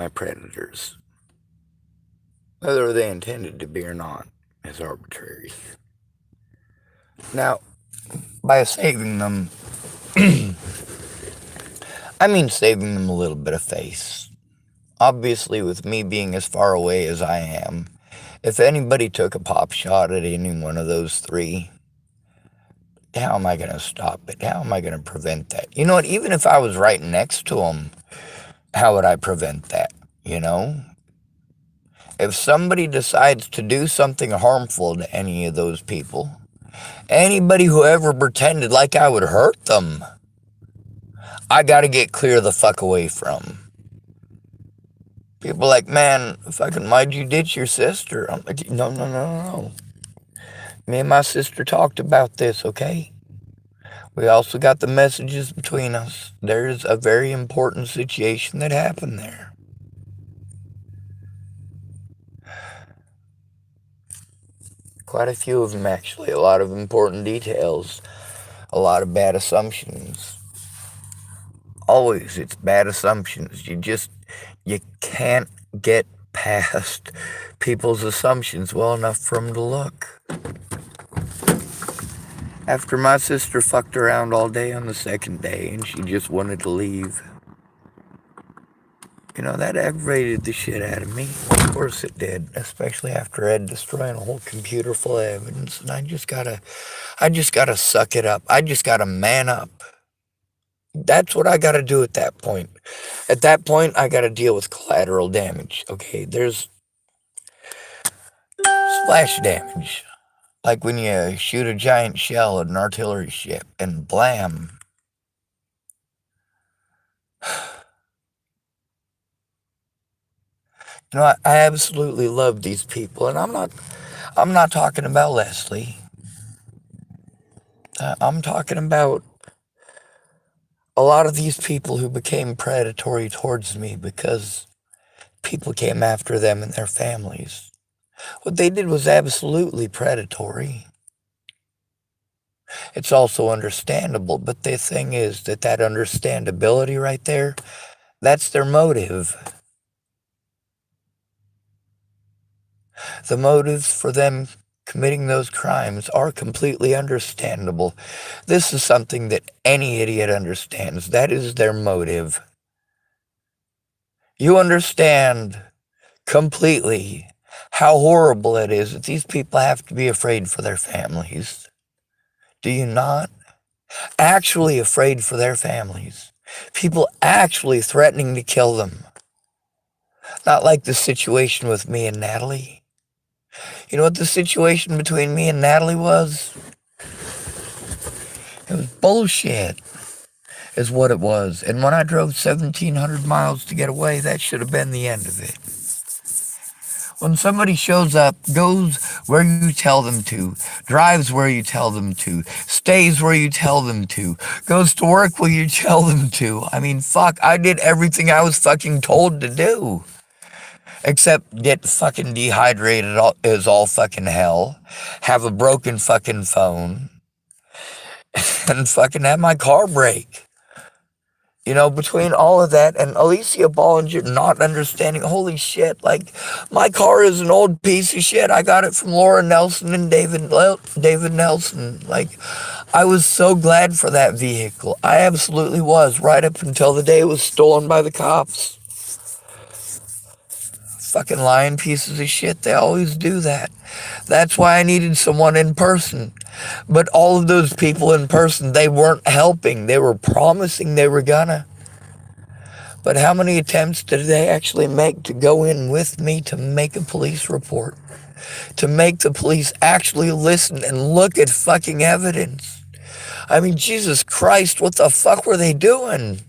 my predators. Whether they intended to be or not is arbitrary. Now, by saving them, I mean saving them a little bit of face. Obviously, with me being as far away as I am, if anybody took a pop shot at any one of those three, how am I going to stop it? How am I going to prevent that? You know what? Even if I was right next to them, how would I prevent that? You know? If somebody decides to do something harmful to any of those people, anybody who ever pretended like I would hurt them, I got to get clear the fuck away from. People are like, man, fucking, why'd you ditch your sister? I'm like, no. Me and my sister talked about this, okay? We also got the messages between us. There's a very important situation that happened there. Quite a few of them, actually. A lot of important details. A lot of bad assumptions. Always, it's bad assumptions. You can't get past people's assumptions well enough for them to look. After my sister fucked around all day on the second day and she just wanted to leave, you know, that aggravated the shit out of me. Of course it did, especially after Ed destroying a whole computer full of evidence. And I just gotta suck it up. I just gotta man up. That's what I gotta do at that point. At that point, I gotta deal with collateral damage. Okay, there's splash damage. Like when you shoot a giant shell at an artillery ship and blam. You know, I absolutely love these people, and I'm not talking about Leslie. I'm talking about a lot of these people who became predatory towards me because people came after them and their families. What they did was absolutely predatory. It's also understandable, but the thing is that understandability right there, that's their motive. The motives for them committing those crimes are completely understandable. This is something that any idiot understands. That is their motive. You understand completely how horrible it is that these people have to be afraid for their families. Do you not? Actually afraid for their families. People actually threatening to kill them. Not like the situation with me and Natalie. You know what the situation between me and Natalie was? It was bullshit, is what it was. And when I drove 1,700 miles to get away, that should have been the end of it. When somebody shows up, goes where you tell them to, drives where you tell them to, stays where you tell them to, goes to work where you tell them to. I mean, fuck, I did everything I was fucking told to do. Except get fucking dehydrated as all fucking hell, have a broken fucking phone, and fucking have my car break. You know, between all of that and Alicia Bollinger not understanding, holy shit, like, my car is an old piece of shit. I got it from Laura Nelson and David Nelson. Like, I was so glad for that vehicle. I absolutely was, right up until the day it was stolen by the cops. Fucking lying pieces of shit, they always do that. That's why I needed someone in person. But all of those people in person, they weren't helping. They were promising they were gonna. But how many attempts did they actually make to go in with me to make a police report? To make the police actually listen and look at fucking evidence? I mean, Jesus Christ, what the fuck were they doing?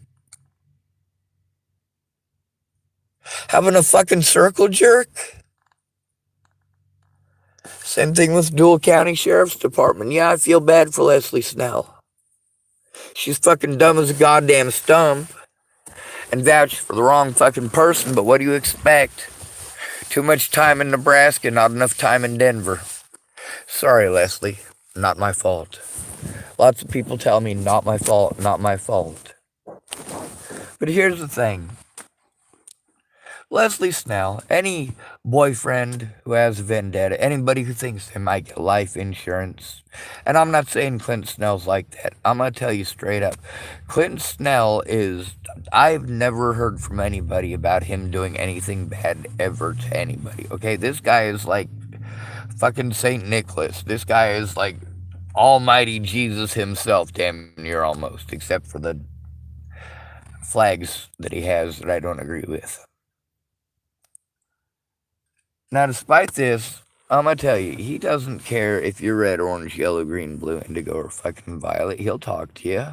Having a fucking circle jerk? Same thing with Dual County Sheriff's Department. Yeah, I feel bad for Leslie Snell. She's fucking dumb as a goddamn stump and vouched for the wrong fucking person, but what do you expect? Too much time in Nebraska, not enough time in Denver. Sorry, Leslie. Not my fault. Lots of people tell me, not my fault, not my fault. But here's the thing. Leslie Snell, any boyfriend who has a vendetta, anybody who thinks they might get life insurance, and I'm not saying Clint Snell's like that. I'm going to tell you straight up. Clint Snell is, I've never heard from anybody about him doing anything bad ever to anybody, okay? This guy is like fucking St. Nicholas. This guy is like Almighty Jesus himself, damn near almost, except for the flags that he has that I don't agree with. Now, despite this, I'm gonna tell you, he doesn't care if you're red, orange, yellow, green, blue, indigo, or fucking violet. He'll talk to you.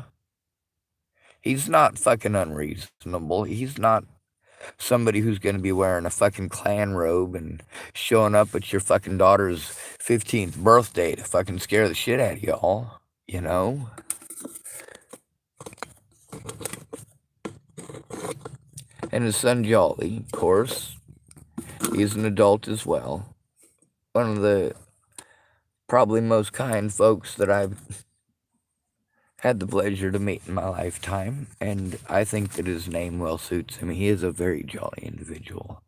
He's not fucking unreasonable. He's not somebody who's gonna be wearing a fucking clan robe and showing up at your fucking daughter's 15th birthday to fucking scare the shit out of y'all. You know? And his son Jolly, of course, he's an adult as well. One of the probably most kind folks that I've had the pleasure to meet in my lifetime, and I think that his name well suits him. He is a very jolly individual.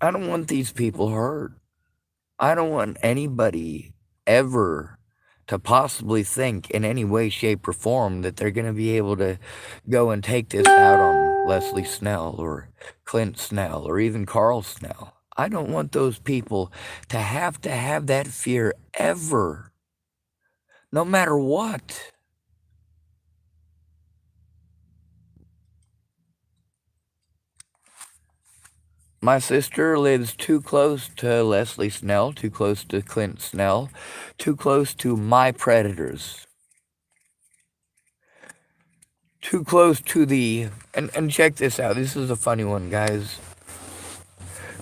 I don't want these people hurt. I don't want anybody ever to possibly think in any way, shape, or form that they're going to be able to go and take this out on Leslie Snell or Clint Snell or even Carl Snell. I don't want those people to have that fear ever, no matter what. My sister lives too close to Leslie Snell, too close to Clint Snell, too close to my predators, too close to the. And check this out. This is a funny one, guys.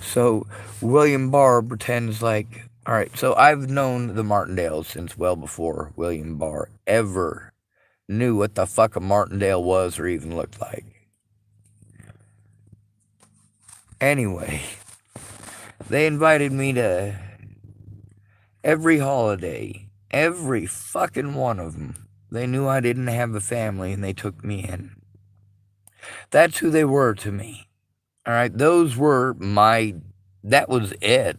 So, William Barr pretends like. Alright, so I've known the Martindales since well before William Barr ever knew what the fuck a Martindale was or even looked like. Anyway, they invited me to every holiday, every fucking one of them. They knew I didn't have a family and they took me in. That's who they were to me. Alright, those were my. That was it.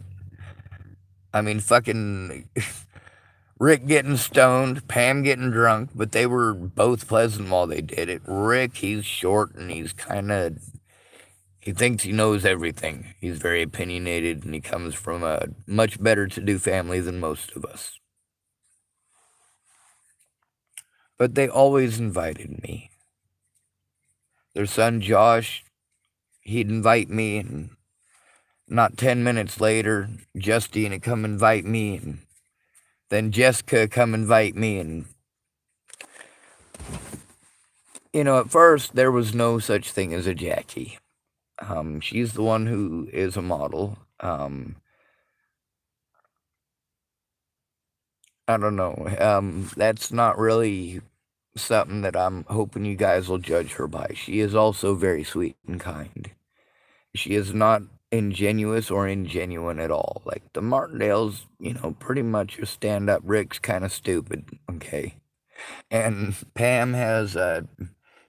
I mean, fucking Rick getting stoned, Pam getting drunk, but they were both pleasant while they did it. Rick, he's short and he's kind of. He thinks he knows everything. He's very opinionated and he comes from a much better to do family than most of us. But they always invited me. Their son Josh, he'd invite me, and not 10 minutes later, Justine come invite me, and then Jessica come invite me, and at first there was no such thing as a Jackie. She's the one who is a model. I don't know. That's not really something that I'm hoping you guys will judge her by. She is also very sweet and kind. She is not ingenuous or ingenuine at all. Like the Martindales, pretty much are stand up. Rick's kind of stupid, okay? And Pam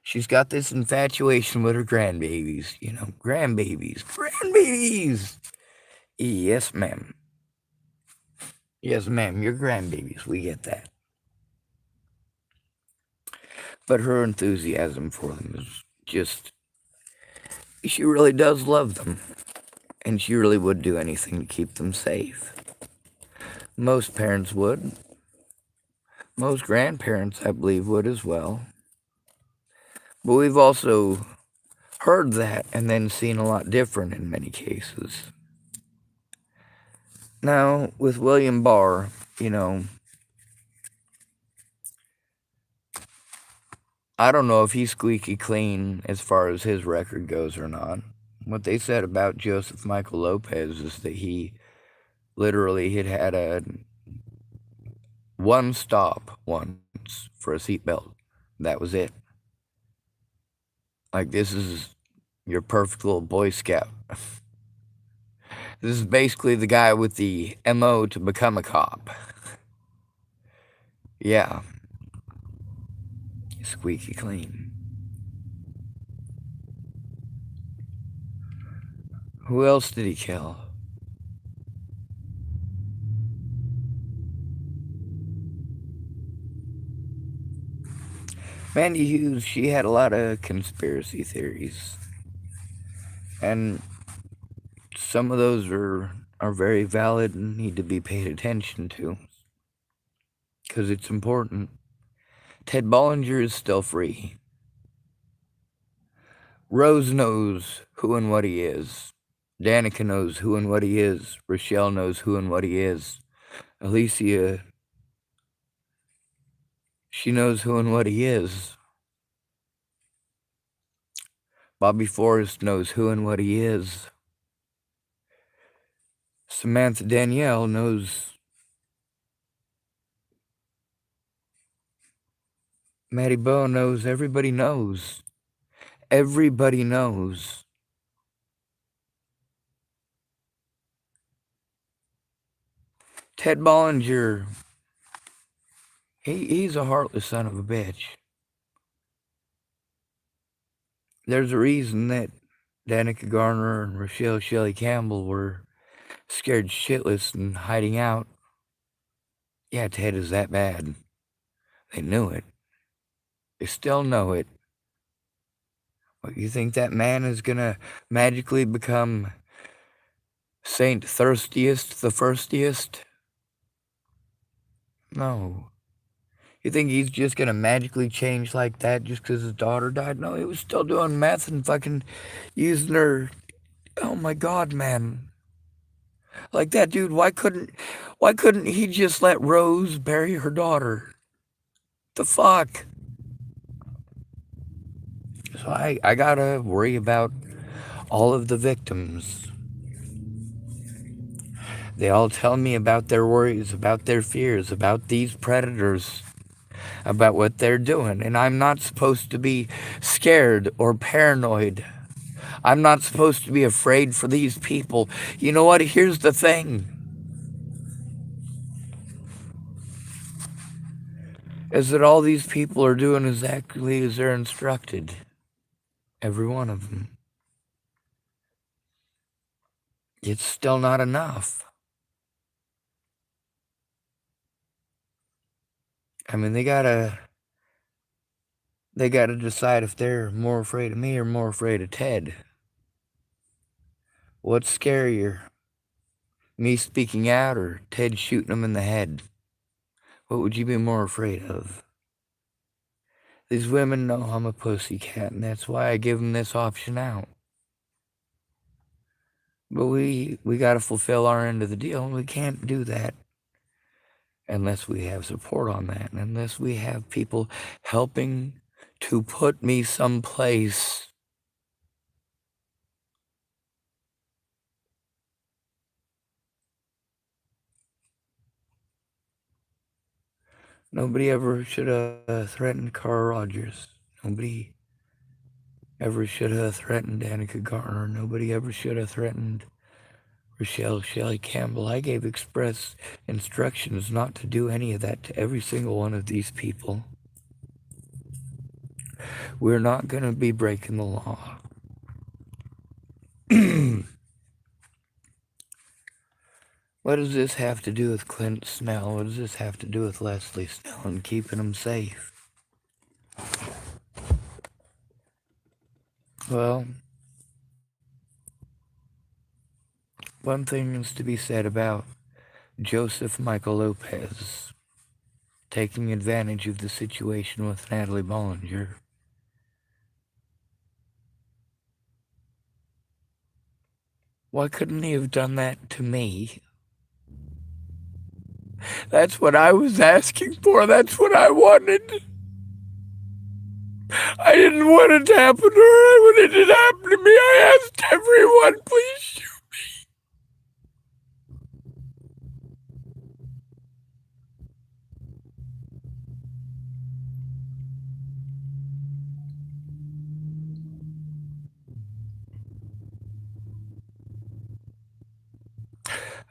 she's got this infatuation with her grandbabies, grandbabies. Yes, ma'am. Yes, ma'am, your grandbabies, we get that. But her enthusiasm for them is just, she really does love them. And she really would do anything to keep them safe. Most parents would. Most grandparents, I believe, would as well. But we've also heard that and then seen a lot different in many cases. Now, with William Barr, I don't know if he's squeaky clean as far as his record goes or not. What they said about Joseph Michael Lopez is that he literally had a one stop once for a seatbelt. That was it. Like, this is your perfect little Boy Scout. This is basically the guy with the MO to become a cop. Yeah. Squeaky clean. Who else did he kill? Mandy Hughes, she had a lot of conspiracy theories. And some of those are very valid and need to be paid attention to because it's important. Ted Bollinger is still free. Rose knows who and what he is. Danica knows who and what he is. Rochelle knows who and what he is. Alicia, she knows who and what he is. Bobby Forrest knows who and what he is. Samantha Danielle knows. Matty Bowe knows. Everybody knows. Everybody knows. Ted Bollinger, he's a heartless son of a bitch. There's a reason that Danica Garner and Rochelle Shelley Campbell were scared shitless and hiding out. Yeah, Ted is that bad. They knew it. They still know it. What, you think that man is gonna magically become Saint Thirstiest the Firstiest? No. You think he's just gonna magically change like that just because his daughter died? No, he was still doing meth and fucking using her. Oh my god, man. Like that dude, why couldn't he just let Rose bury her daughter? The fuck? So I gotta worry about all of the victims. They all tell me about their worries, about their fears, about these predators, about what they're doing. And I'm not supposed to be scared or paranoid. I'm not supposed to be afraid for these people. You know what? Here's the thing. Is that all these people are doing exactly as they're instructed. Every one of them. It's still not enough. I mean, they gotta decide if they're more afraid of me or more afraid of Ted. What's scarier? Me speaking out or Ted shooting him in the head? What would you be more afraid of? These women know I'm a pussycat, and that's why I give them this option out. But we gotta fulfill our end of the deal, and we can't do that unless we have support on that, and unless we have people helping to put me someplace. Nobody ever should have threatened Carl Rogers. Nobody ever should have threatened Danica Garner. Nobody ever should have threatened Rochelle Shelley Campbell. I gave express instructions not to do any of that to every single one of these people. We're not going to be breaking the law. What does this have to do with Clint Snell? What does this have to do with Leslie Snell and keeping him safe? Well, one thing is to be said about Joseph Michael Lopez taking advantage of the situation with Natalie Bollinger. Why couldn't he have done that to me? That's what I was asking for. That's what I wanted. I didn't want it to happen to her. I wanted it to happen to me. I asked everyone, please shoot.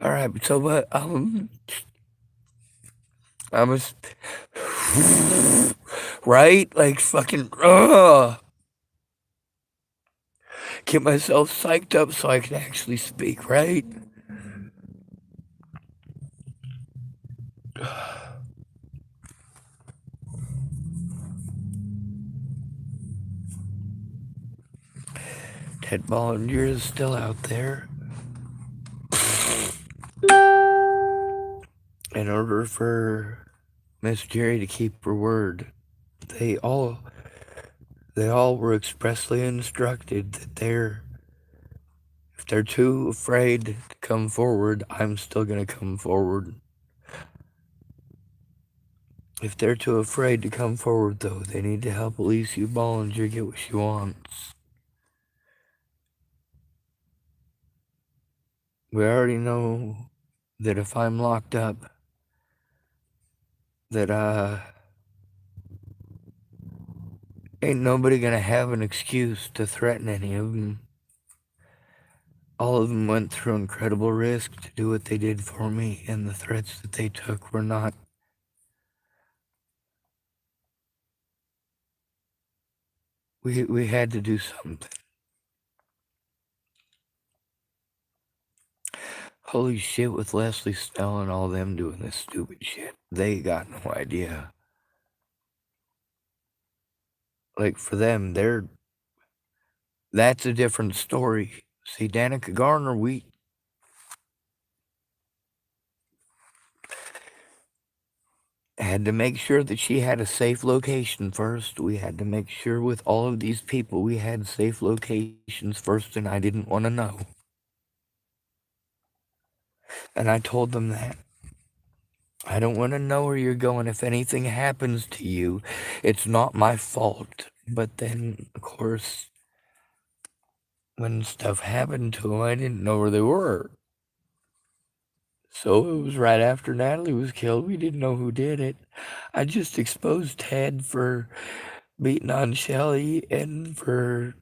All right, so what? I was right, like fucking. Get myself psyched up so I can actually speak, right? Ted Bollinger is still out there. In order for Miss Jerry to keep her word, they all they all were expressly instructed that if they're too afraid to come forward, I'm still gonna come forward. If they're too afraid to come forward, though, they need to help Alicia Bollinger get what she wants. We already know that if I'm locked up, that ain't nobody gonna have an excuse to threaten any of them. All of them went through incredible risk to do what they did for me, and the threats that they took were not. We had to do something. Holy shit, with Leslie Snell and all them doing this stupid shit. They got no idea. Like, for them, that's a different story. See, Danica Garner, we had to make sure that she had a safe location first. We had to make sure with all of these people we had safe locations first, and I didn't want to know. And I told them that. I don't want to know where you're going. If anything happens to you, it's not my fault. But then, of course, when stuff happened to them, I didn't know where they were. So it was right after Natalie was killed. We didn't know who did it. I just exposed Ted for beating on Shelly and for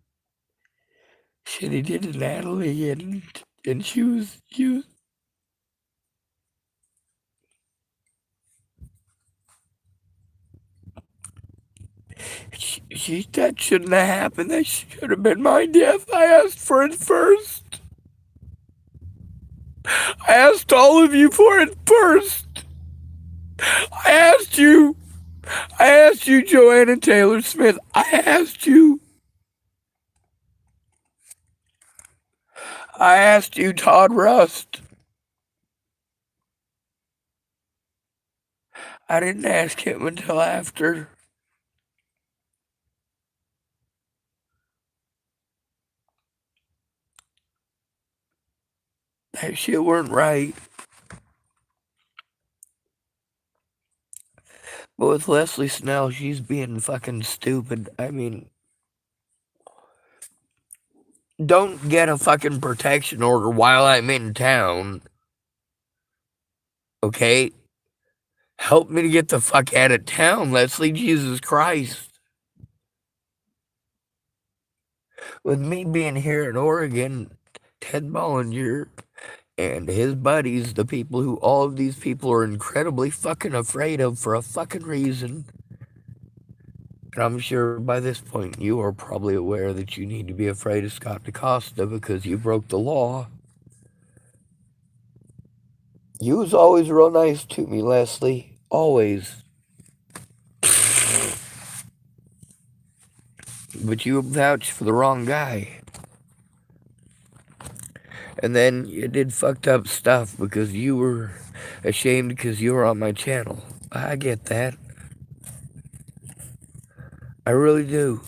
shit he did to Natalie, and that shouldn't have happened. That should have been my death. I asked for it first. I asked all of you for it first. I asked you. I asked you, Joanna Taylor Smith. I asked you. I asked you, Todd Rust. I didn't ask him until after. That shit weren't right. But with Leslie Snell, she's being fucking stupid. I mean, don't get a fucking protection order while I'm in town. Okay? Help me to get the fuck out of town, Leslie. Jesus Christ. With me being here in Oregon, Ted Bollinger and his buddies, the people who all of these people are incredibly fucking afraid of for a fucking reason. And I'm sure by this point you are probably aware that you need to be afraid of Scott DaCosta because you broke the law. You was always real nice to me, Leslie. Always. But you vouched for the wrong guy. And then you did fucked up stuff because you were ashamed because you were on my channel. I get that. I really do.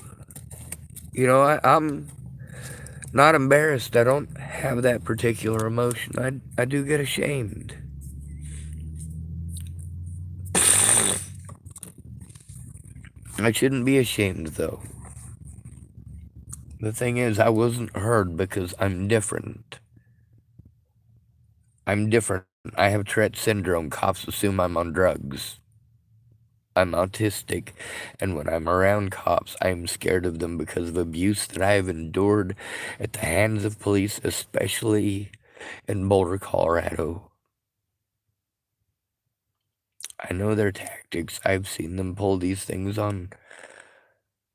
You know, I'm not embarrassed. I don't have that particular emotion. I do get ashamed. I shouldn't be ashamed, though. The thing is, I wasn't heard because I'm different. I'm different. I have Tourette syndrome. Cops assume I'm on drugs. I'm autistic, and when I'm around cops, I am scared of them because of abuse that I have endured at the hands of police, especially in Boulder, Colorado. I know their tactics. I've seen them pull these things on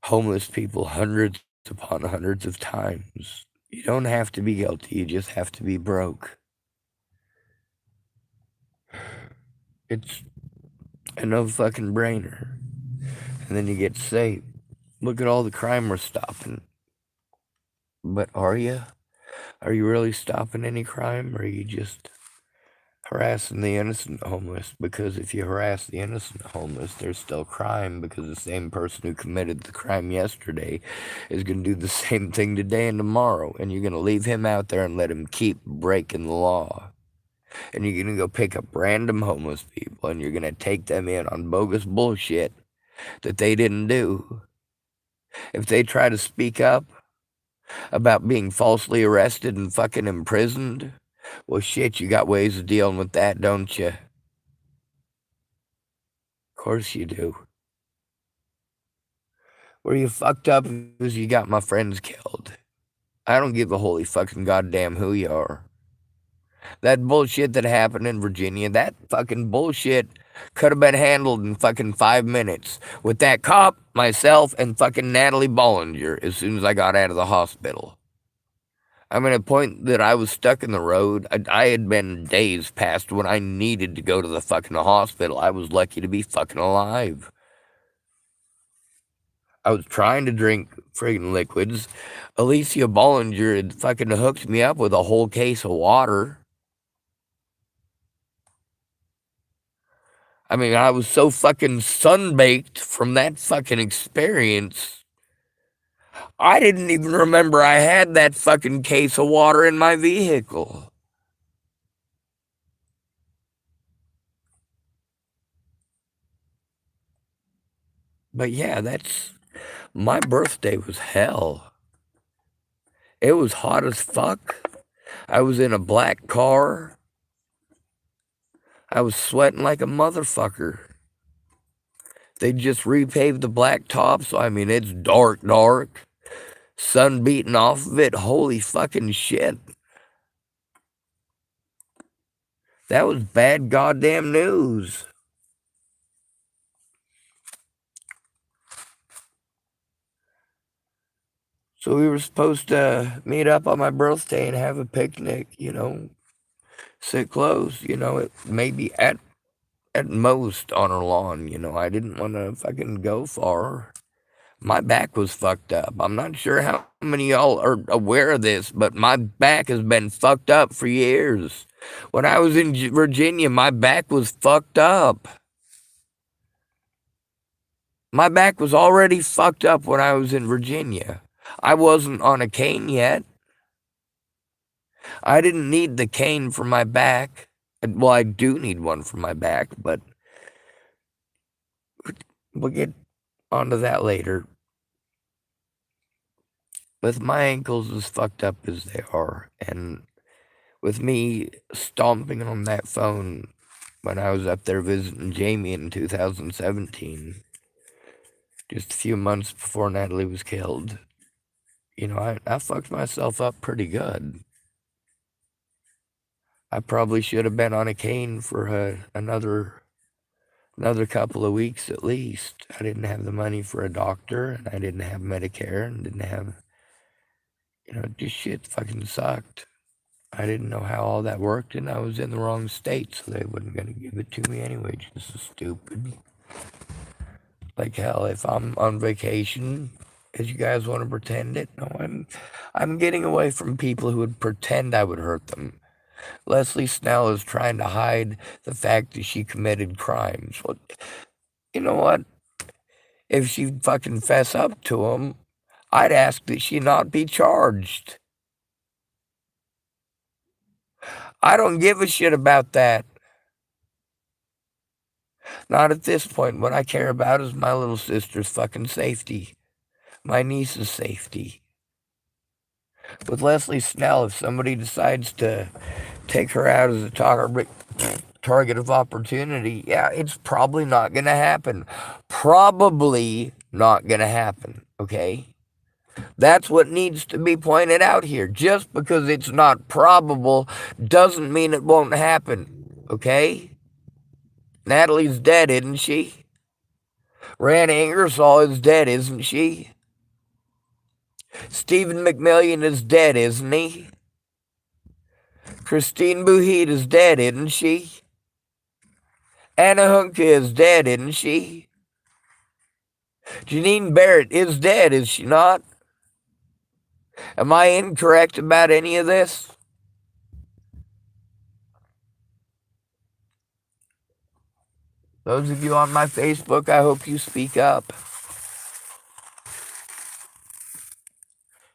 homeless people hundreds upon hundreds of times. You don't have to be guilty, you just have to be broke. It's a no fucking brainer. And then you get saved. Look at all the crime we're stopping. But are you? Are you really stopping any crime, or are you just harassing the innocent homeless? Because if you harass the innocent homeless, there's still crime, because the same person who committed the crime yesterday is going to do the same thing today and tomorrow, and you're going to leave him out there and let him keep breaking the law. And you're going to go pick up random homeless people, and you're going to take them in on bogus bullshit that they didn't do. If they try to speak up about being falsely arrested and fucking imprisoned, well, shit, you got ways of dealing with that, don't you? Of course you do. Where you fucked up is you got my friends killed. I don't give a holy fucking goddamn who you are. That bullshit that happened in Virginia, that fucking bullshit could have been handled in fucking 5 minutes with that cop, myself, and fucking Natalie Bollinger as soon as I got out of the hospital. I'm at a point that I was stuck in the road. I had been days past when I needed to go to the fucking hospital. I was lucky to be fucking alive. I was trying to drink friggin' liquids. Alicia Bollinger had fucking hooked me up with a whole case of water. I mean, I was so fucking sunbaked from that fucking experience. I didn't even remember I had that fucking case of water in my vehicle. But yeah, my birthday was hell. It was hot as fuck. I was in a black car. I was sweating like a motherfucker. They just repaved the black top, so I mean, it's dark, dark. Sun beating off of it. Holy fucking shit. That was bad goddamn news. So we were supposed to meet up on my birthday and have a picnic, sit close, maybe at most on her lawn, I didn't want to fucking go far. My back was fucked up. I'm not sure how many of y'all are aware of this, but my back has been fucked up for years. When I was in Virginia, my back was fucked up. My back was already fucked up when I was in Virginia. I wasn't on a cane yet. I didn't need the cane for my back. Well, I do need one for my back, but we'll get onto that later. With my ankles as fucked up as they are, and with me stomping on that phone when I was up there visiting Jamie in 2017, just a few months before Natalie was killed, I fucked myself up pretty good. I probably should have been on a cane for another couple of weeks at least. I didn't have the money for a doctor, and I didn't have Medicare, and didn't have, just shit fucking sucked. I didn't know how all that worked, and I was in the wrong state, so they wasn't gonna give it to me anyway. Just stupid. Like hell, if I'm on vacation, as you guys want to pretend it, no, I'm getting away from people who would pretend I would hurt them. Leslie Snell is trying to hide the fact that she committed crimes. Well, you know what? If she'd fucking fess up to them, I'd ask that she not be charged. I don't give a shit about that. Not at this point. What I care about is my little sister's fucking safety. My niece's safety. With Leslie Snell, if somebody decides to take her out as a target of opportunity, yeah, it's probably not going to happen. Probably not going to happen, okay? That's what needs to be pointed out here. Just because it's not probable doesn't mean it won't happen, okay? Natalie's dead, isn't she? Rand Ingersoll is dead, isn't she? Stephen McMillian is dead, isn't he? Christine Bouhid is dead, isn't she? Anna Hunke is dead, isn't she? Janine Barrett is dead, is she not? Am I incorrect about any of this? Those of you on my Facebook, I hope you speak up.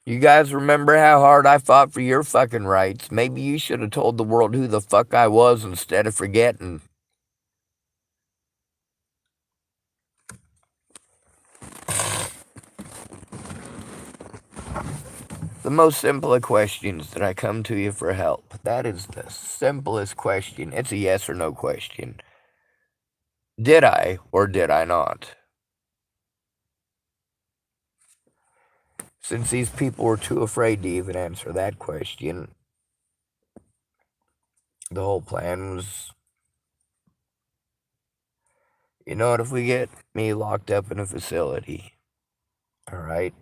You guys remember how hard I fought for your fucking rights? Maybe you should have told the world who the fuck I was instead of forgetting. The most simple of questions that I come to you for help. That is the simplest question. It's a yes or no question. Did I or did I not? Since these people were too afraid to even answer that question, the whole plan was, you know what, if we get me locked up in a facility, all right?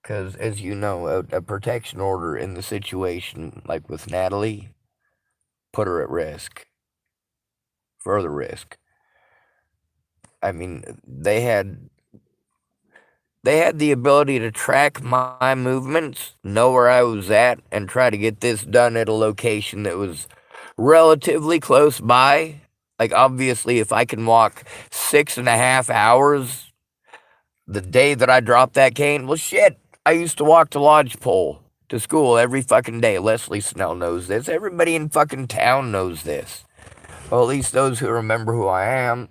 Because, as you know, a protection order in the situation, like with Natalie, put her at risk, further risk. I mean, they had the ability to track my movements, know where I was at, and try to get this done at a location that was relatively close by. Like, obviously, if I can walk 6.5 hours the day that I dropped that cane, well, shit, I used to walk to Lodgepole to school every fucking day. Leslie Snell knows this. Everybody in fucking town knows this. Well, at least those who remember who I am.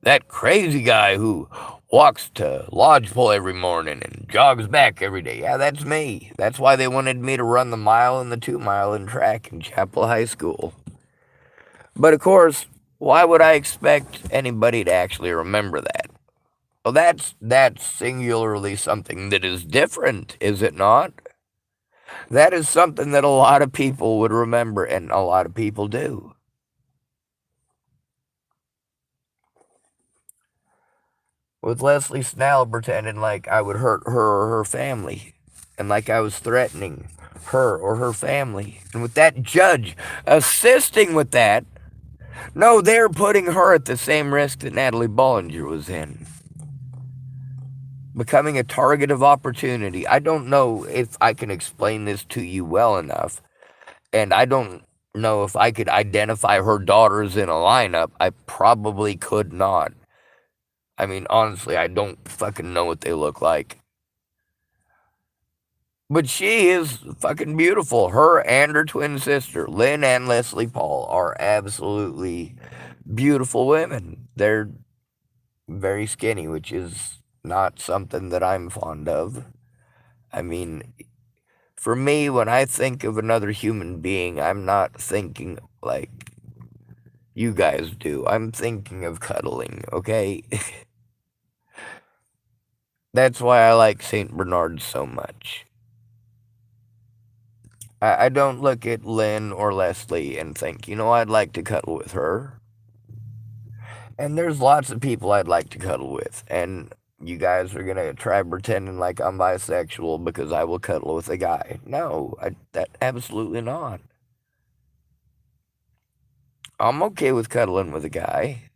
That crazy guy who walks to Lodgepole every morning and jogs back every day. Yeah, that's me. That's why they wanted me to run the mile and the 2 mile in track in Chapel High School. But of course, why would I expect anybody to actually remember that? Well, that's singularly something that is different, is it not? That is something that a lot of people would remember, and a lot of people do. With Leslie Snell pretending like I would hurt her or her family, and like I was threatening her or her family. And with that judge assisting with that, no, they're putting her at the same risk that Natalie Bollinger was in. Becoming a target of opportunity. I don't know if I can explain this to you well enough, and I don't know if I could identify her daughters in a lineup. I probably could not. I mean, honestly, I don't fucking know what they look like. But she is fucking beautiful. Her and her twin sister, Lynn and Leslie Paul, are absolutely beautiful women. They're very skinny, which is not something that I'm fond of. I mean, for me, when I think of another human being, I'm not thinking like you guys do. I'm thinking of cuddling, okay? That's why I like St. Bernard so much. I don't look at Lynn or Leslie and think, you know, I'd like to cuddle with her. And there's lots of people I'd like to cuddle with. And you guys are going to try pretending like I'm bisexual because I will cuddle with a guy. No, that absolutely not. I'm okay with cuddling with a guy.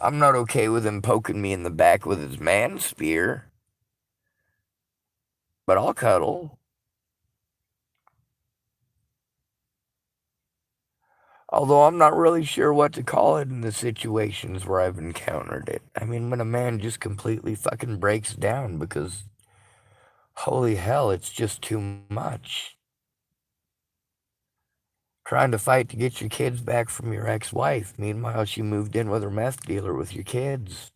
I'm not okay with him poking me in the back with his man spear. But I'll cuddle. Although I'm not really sure what to call it in the situations where I've encountered it. I mean, when a man just completely fucking breaks down because, holy hell, it's just too much. Trying to fight to get your kids back from your ex-wife. Meanwhile, she moved in with her meth dealer with your kids.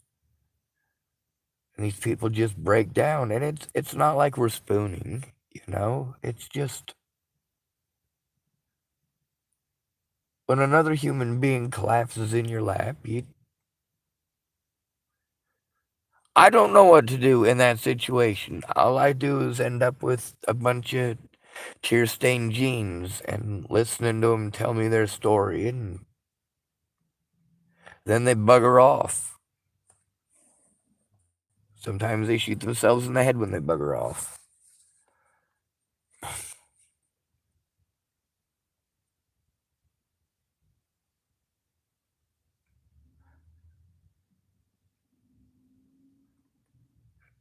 And these people just break down. And it's not like we're spooning, you know? It's just when another human being collapses in your lap, I don't know what to do in that situation. All I do is end up with a bunch of tear-stained jeans and listening to them tell me their story, and then they bugger off. Sometimes they shoot themselves in the head when they bugger off.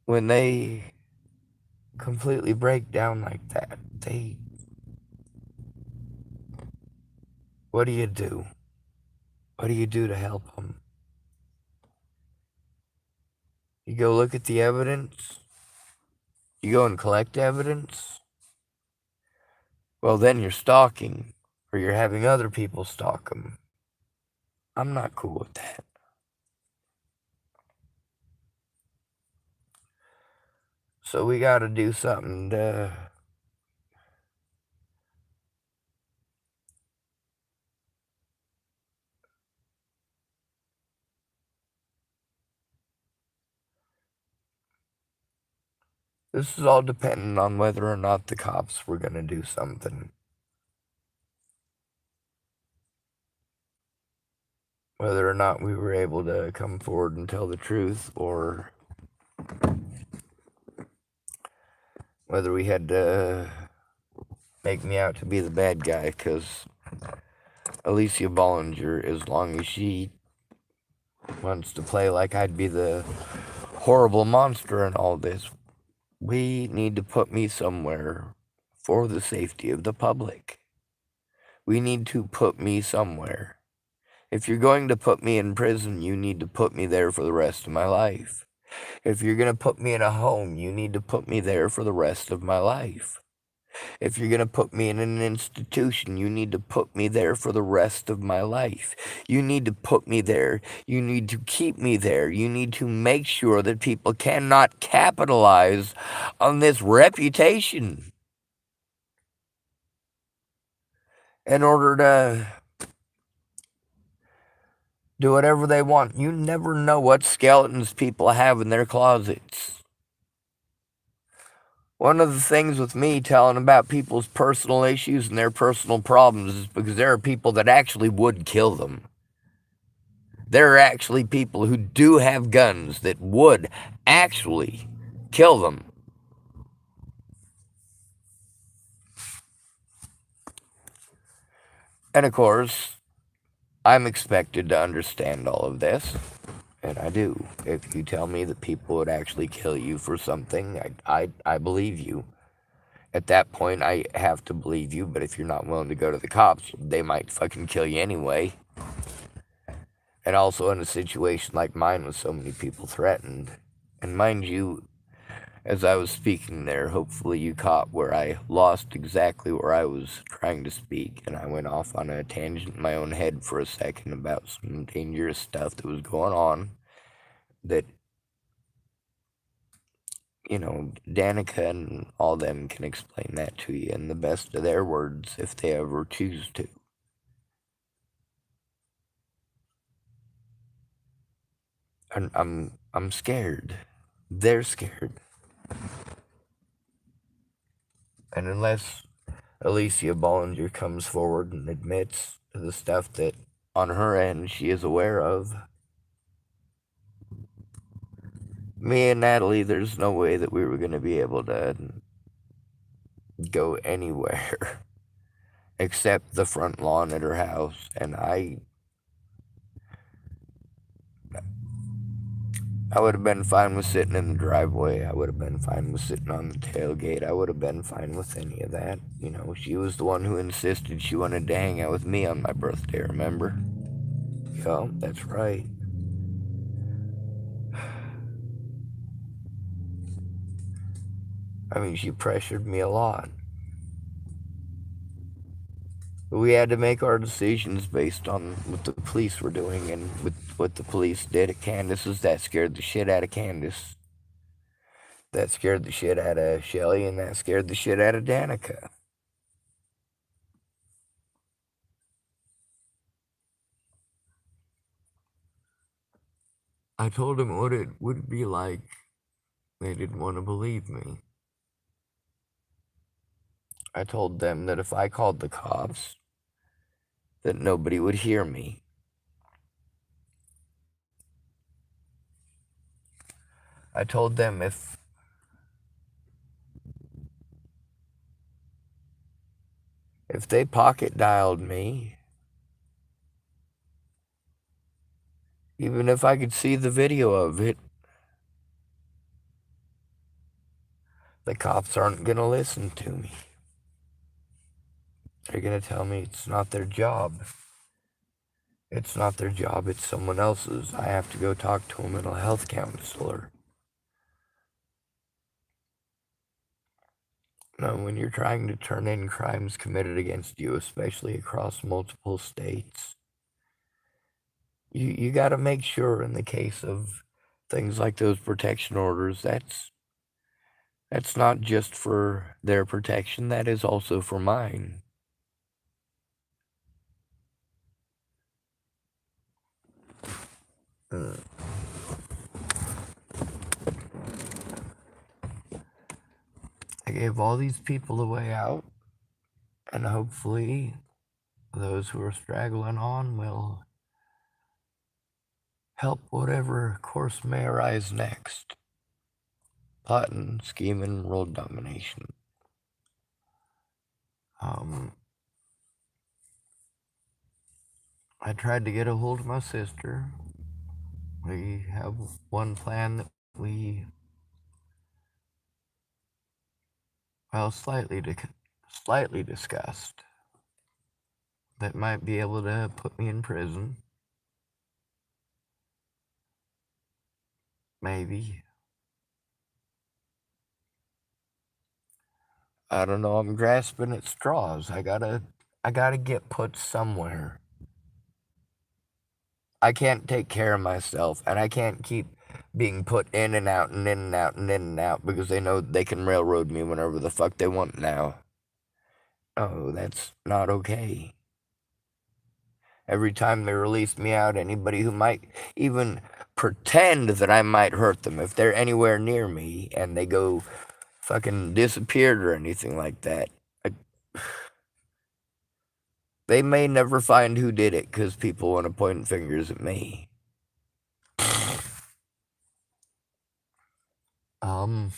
When they completely break down like that, what do you do? What do you do to help them? You go look at the evidence? You go and collect evidence? Well, then you're stalking, or you're having other people stalk them. I'm not cool with that. So we gotta do something to... This is all dependent on whether or not the cops were gonna do something. Whether or not we were able to come forward and tell the truth, or whether we had to make me out to be the bad guy, because Alicia Bollinger, as long as she wants to play like I'd be the horrible monster in all this, we need to put me somewhere for the safety of the public. We need to put me somewhere. If you're going to put me in prison, you need to put me there for the rest of my life. If you're going to put me in a home, you need to put me there for the rest of my life. If you're going to put me in an institution, you need to put me there for the rest of my life. You need to put me there. You need to keep me there. You need to make sure that people cannot capitalize on this reputation in order to do whatever they want. You never know what skeletons people have in their closets. One of the things with me telling about people's personal issues and their personal problems is because there are people that actually would kill them. There are actually people who do have guns that would actually kill them. And of course, I'm expected to understand all of this. And I do. If you tell me that people would actually kill you for something, I believe you. At that point, I have to believe you, but if you're not willing to go to the cops, they might fucking kill you anyway. And also in a situation like mine with so many people threatened. And mind you, as I was speaking there, hopefully you caught where I lost exactly where I was trying to speak, and I went off on a tangent in my own head for a second about some dangerous stuff that was going on that, you know, Danica and all them can explain that to you in the best of their words if they ever choose to. And I'm scared. They're scared. And unless Alicia Bollinger comes forward and admits to the stuff that on her end she is aware of, me and Natalie, there's no way that we were going to be able to go anywhere except the front lawn at her house. And I would have been fine with sitting in the driveway. I would have been fine with sitting on the tailgate. I would have been fine with any of that. You know, she was the one who insisted she wanted to hang out with me on my birthday, remember? Yeah, that's right. I mean, she pressured me a lot. We had to make our decisions based on what the police were doing, and with what the police did at Candace's, that scared the shit out of Candace. That scared the shit out of Shelly, and that scared the shit out of Danica. I told them what it would be like. They didn't want to believe me. I told them that if I called the cops, that nobody would hear me. I told them if they pocket dialed me, even if I could see the video of it, the cops aren't going to listen to me. They're going to tell me it's not their job. It's not their job, it's someone else's. I have to go talk to a mental health counselor. No, when you're trying to turn in crimes committed against you, especially across multiple states, you got to make sure in the case of things like those protection orders, that's not just for their protection, that is also for mine. Mm. I gave all these people a way out, and hopefully those who are straggling on will help whatever course may arise next. Plotting, scheming, world domination. I tried to get a hold of my sister. We have one plan that we, well, slightly discussed that might be able to put me in prison. Maybe. I don't know. I'm grasping at straws. I gotta get put somewhere. I can't take care of myself, and I can't keep being put in and out and in and out and in and out because they know they can railroad me whenever the fuck they want now. Oh, that's not okay. Every time they release me out, anybody who might even pretend that I might hurt them, if they're anywhere near me and they go fucking disappeared or anything like that, they may never find who did it because people want to point fingers at me. Um,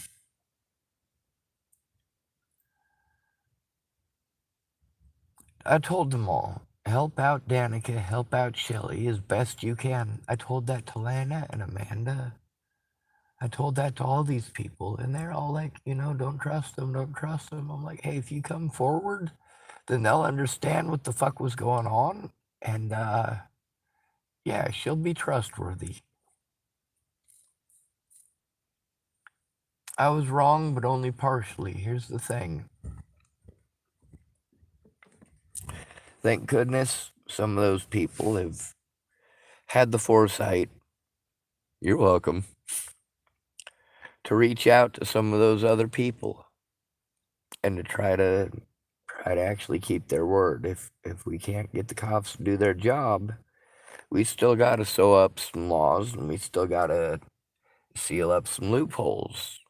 I told them all, help out Danica, help out Shelly as best you can. I told that to Lana and Amanda. I told that to all these people, and they're all like, don't trust them, don't trust them. I'm like, hey, if you come forward, then they'll understand what the fuck was going on, and yeah, she'll be trustworthy. I was wrong, but only partially. Here's the thing. Thank goodness some of those people have had the foresight, you're welcome, to reach out to some of those other people and to try to actually keep their word. If we can't get the cops to do their job, we still got to sew up some laws and we still got to seal up some loopholes.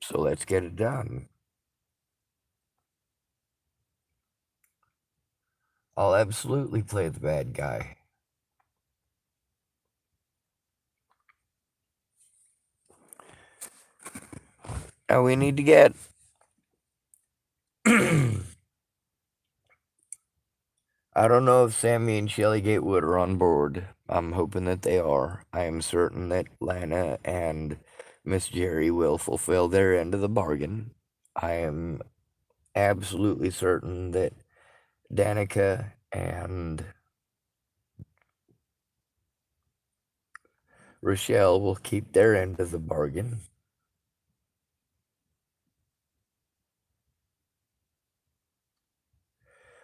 So let's get it done. I'll absolutely play the bad guy. And we need to get I don't know if Sammy and Shelly Gatewood are on board. I'm hoping that they are. I am certain that Lana and Miss Jerry will fulfill their end of the bargain. I am absolutely certain that Danica and Rochelle will keep their end of the bargain.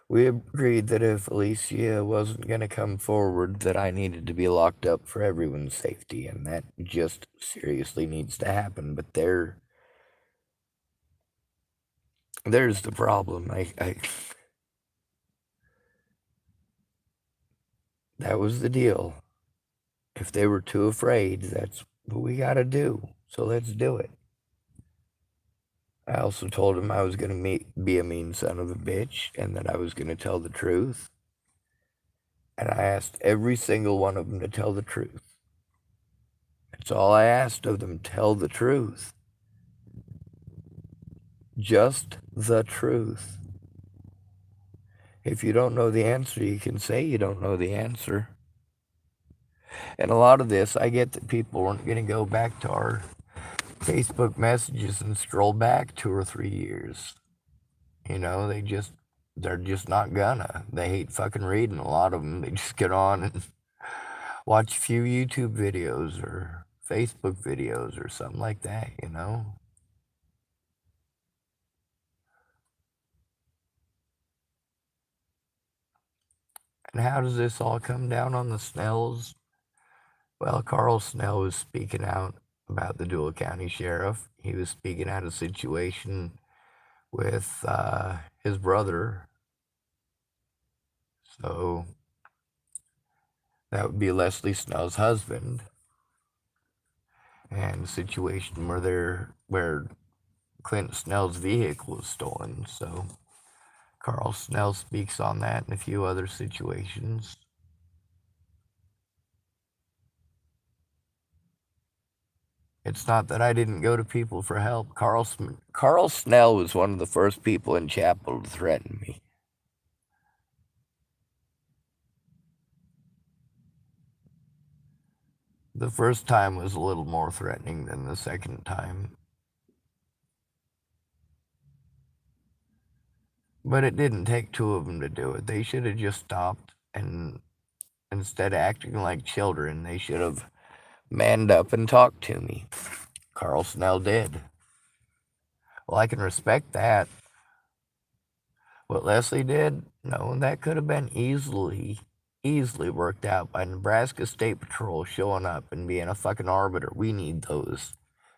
We agreed that if Alicia wasn't going to come forward, that I needed to be locked up for everyone's safety, and that just seriously needs to happen. But there's the problem. That was the deal. If they were too afraid, that's what we got to do. So let's do it. I also told him I was going to be a mean son of a bitch and that I was going to tell the truth. And I asked every single one of them to tell the truth. That's all I asked of them. Tell the truth. Just the truth. If you don't know the answer, you can say you don't know the answer. And a lot of this, I get that people aren't going to go back to our Facebook messages and scroll back 2 or 3 years. They're just not gonna. They hate fucking reading, a lot of them. They just get on and watch a few YouTube videos or Facebook videos or something like that. And how does this all come down on the Snells? Well, Carl Snell was speaking out about the Dual County Sheriff. He was speaking out a situation with his brother. So that would be Leslie Snell's husband. And a situation where Clint Snell's vehicle was stolen. So Carl Snell speaks on that and a few other situations. It's not that I didn't go to people for help. Carl Snell was one of the first people in Chapel to threaten me. The first time was a little more threatening than the second time. But it didn't take two of them to do it. They should have just stopped, and instead of acting like children, they should have manned up and talked to me. Carl Snell did. Well, I can respect that. What Leslie did, no, that could have been easily worked out by Nebraska State Patrol showing up and being a fucking arbiter. We need those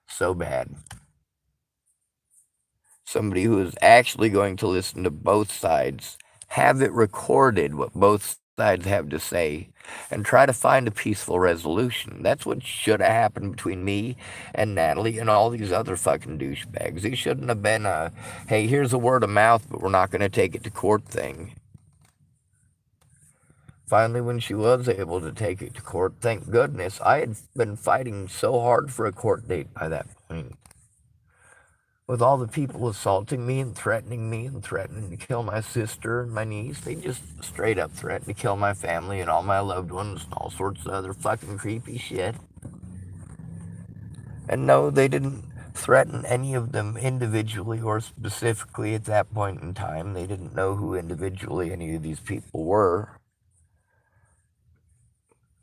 so bad. Somebody who is actually going to listen to both sides, have it recorded what both sides have to say, and try to find a peaceful resolution. That's what should have happened between me and Natalie and all these other fucking douchebags. It shouldn't have been a, hey, here's a word of mouth, but we're not going to take it to court thing. Finally, when she was able to take it to court, thank goodness, I had been fighting so hard for a court date by that point. With all the people assaulting me and threatening to kill my sister and my niece, they just straight up threatened to kill my family and all my loved ones and all sorts of other fucking creepy shit. And no, they didn't threaten any of them individually or specifically at that point in time. They didn't know who individually any of these people were.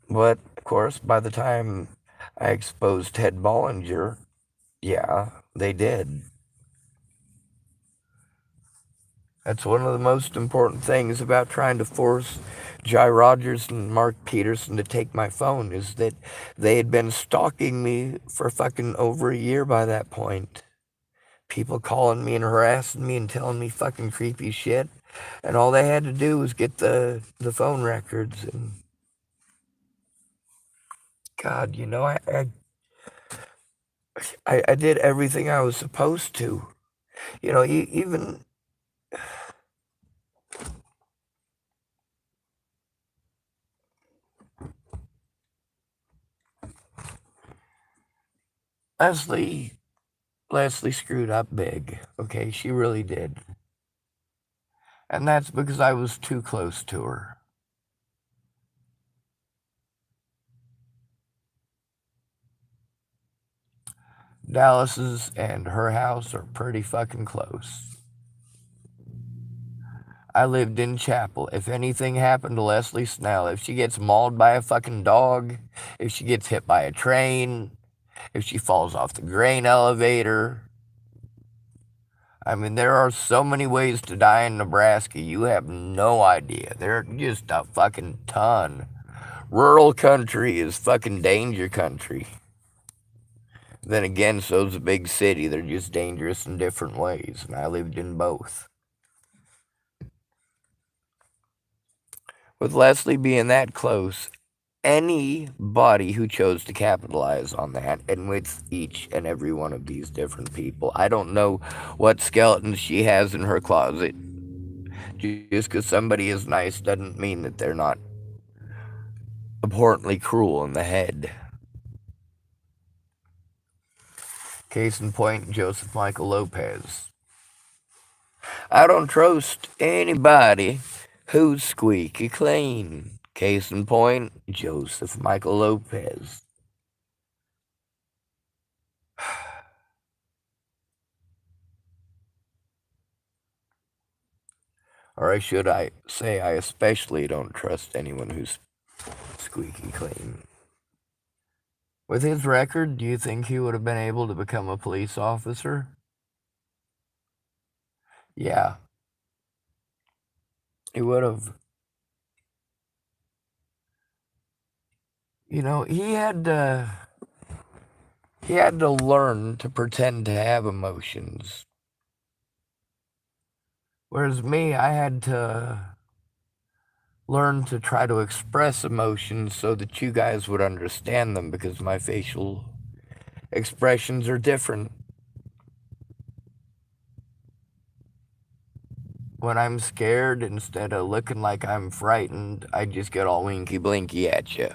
But, of course, by the time I exposed Ted Bollinger, yeah, they did. That's one of the most important things about trying to force Jai Rogers and Mark Peterson to take my phone is that they had been stalking me for fucking over a year by that point. People calling me and harassing me and telling me fucking creepy shit. And all they had to do was get the phone records. And God, I did everything I was supposed to. Even Leslie, Leslie screwed up big. Okay, she really did. And that's because I was too close to her. Dallas's and her house are pretty fucking close. I lived in Chapel. If anything happened to Leslie Snell, if she gets mauled by a fucking dog, if she gets hit by a train, if she falls off the grain elevator, I mean, there are so many ways to die in Nebraska, you have no idea. There are just a fucking ton. Rural country is fucking danger country. Then again, so's a big city. They're just dangerous in different ways, and I lived in both. With Leslie being that close, anybody who chose to capitalize on that, and with each and every one of these different people, I don't know what skeletons she has in her closet. Just because somebody is nice doesn't mean that they're not abhorrently cruel in the head. Case in point, Joseph Michael Lopez. I don't trust anybody who's squeaky clean. Case in point, Joseph Michael Lopez. Or should I say, I especially don't trust anyone who's squeaky clean. With his record, do you think he would have been able to become a police officer? Yeah, he would have. You know, he had to learn to pretend to have emotions. Whereas me, I had to learn to try to express emotions so that you guys would understand them because my facial expressions are different. When I'm scared, instead of looking like I'm frightened, I just get all winky blinky at you.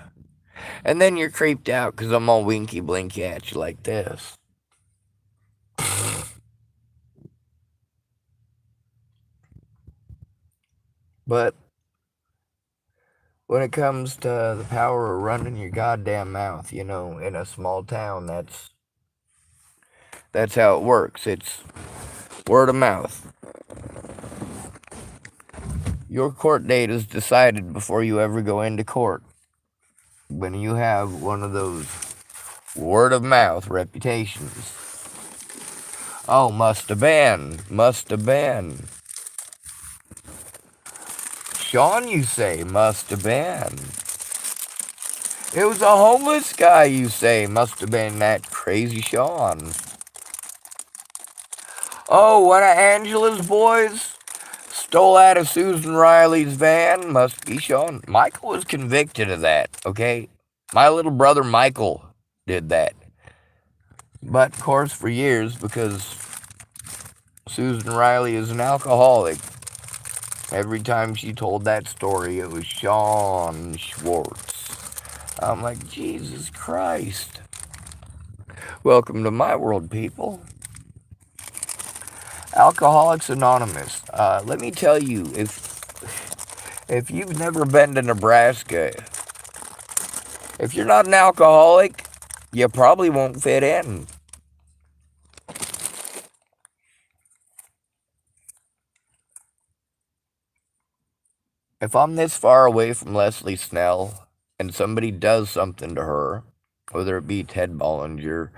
And then you're creeped out because I'm all winky blinky at you like this. But when it comes to the power of running your goddamn mouth, you know, in a small town, that's how it works. It's word of mouth. Your court date is decided before you ever go into court. When you have one of those word of mouth reputations. Oh, must have been. Must have been. Sean, you say, must have been. It was a homeless guy, you say, must have been that crazy Sean. Oh, one of Angela's boys stole out of Susan Riley's van, must be Sean. Michael was convicted of that, okay? My little brother Michael did that. But, of course, for years, because Susan Riley is an alcoholic, every time she told that story, it was Sean Schwartz. I'm like, Jesus Christ. Welcome to my world, people. Alcoholics Anonymous. Let me tell you, if you've never been to Nebraska, if you're not an alcoholic, you probably won't fit in. If I'm this far away from Leslie Snell and somebody does something to her, whether it be Ted Bollinger,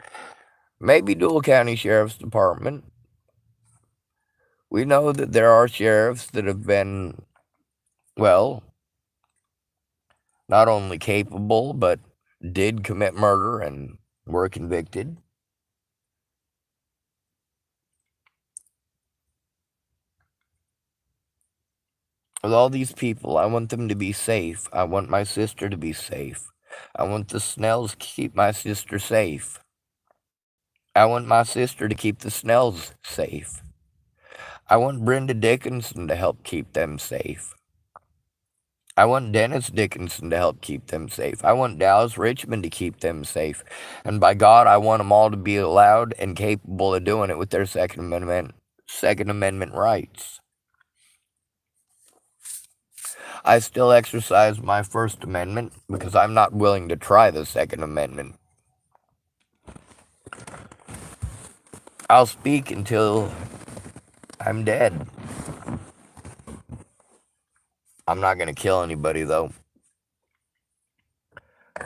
maybe Dual County Sheriff's Department, we know that there are sheriffs that have been, well, not only capable, but did commit murder and were convicted. With all these people, I want them to be safe. I want my sister to be safe. I want the Snells to keep my sister safe. I want my sister to keep the Snells safe. I want Brenda Dickinson to help keep them safe. I want Dennis Dickinson to help keep them safe. I want Dallas Richmond to keep them safe. And by God, I want them all to be allowed and capable of doing it with their Second Amendment rights. I still exercise my First Amendment because I'm not willing to try the Second Amendment. I'll speak until I'm dead. I'm not going to kill anybody, though.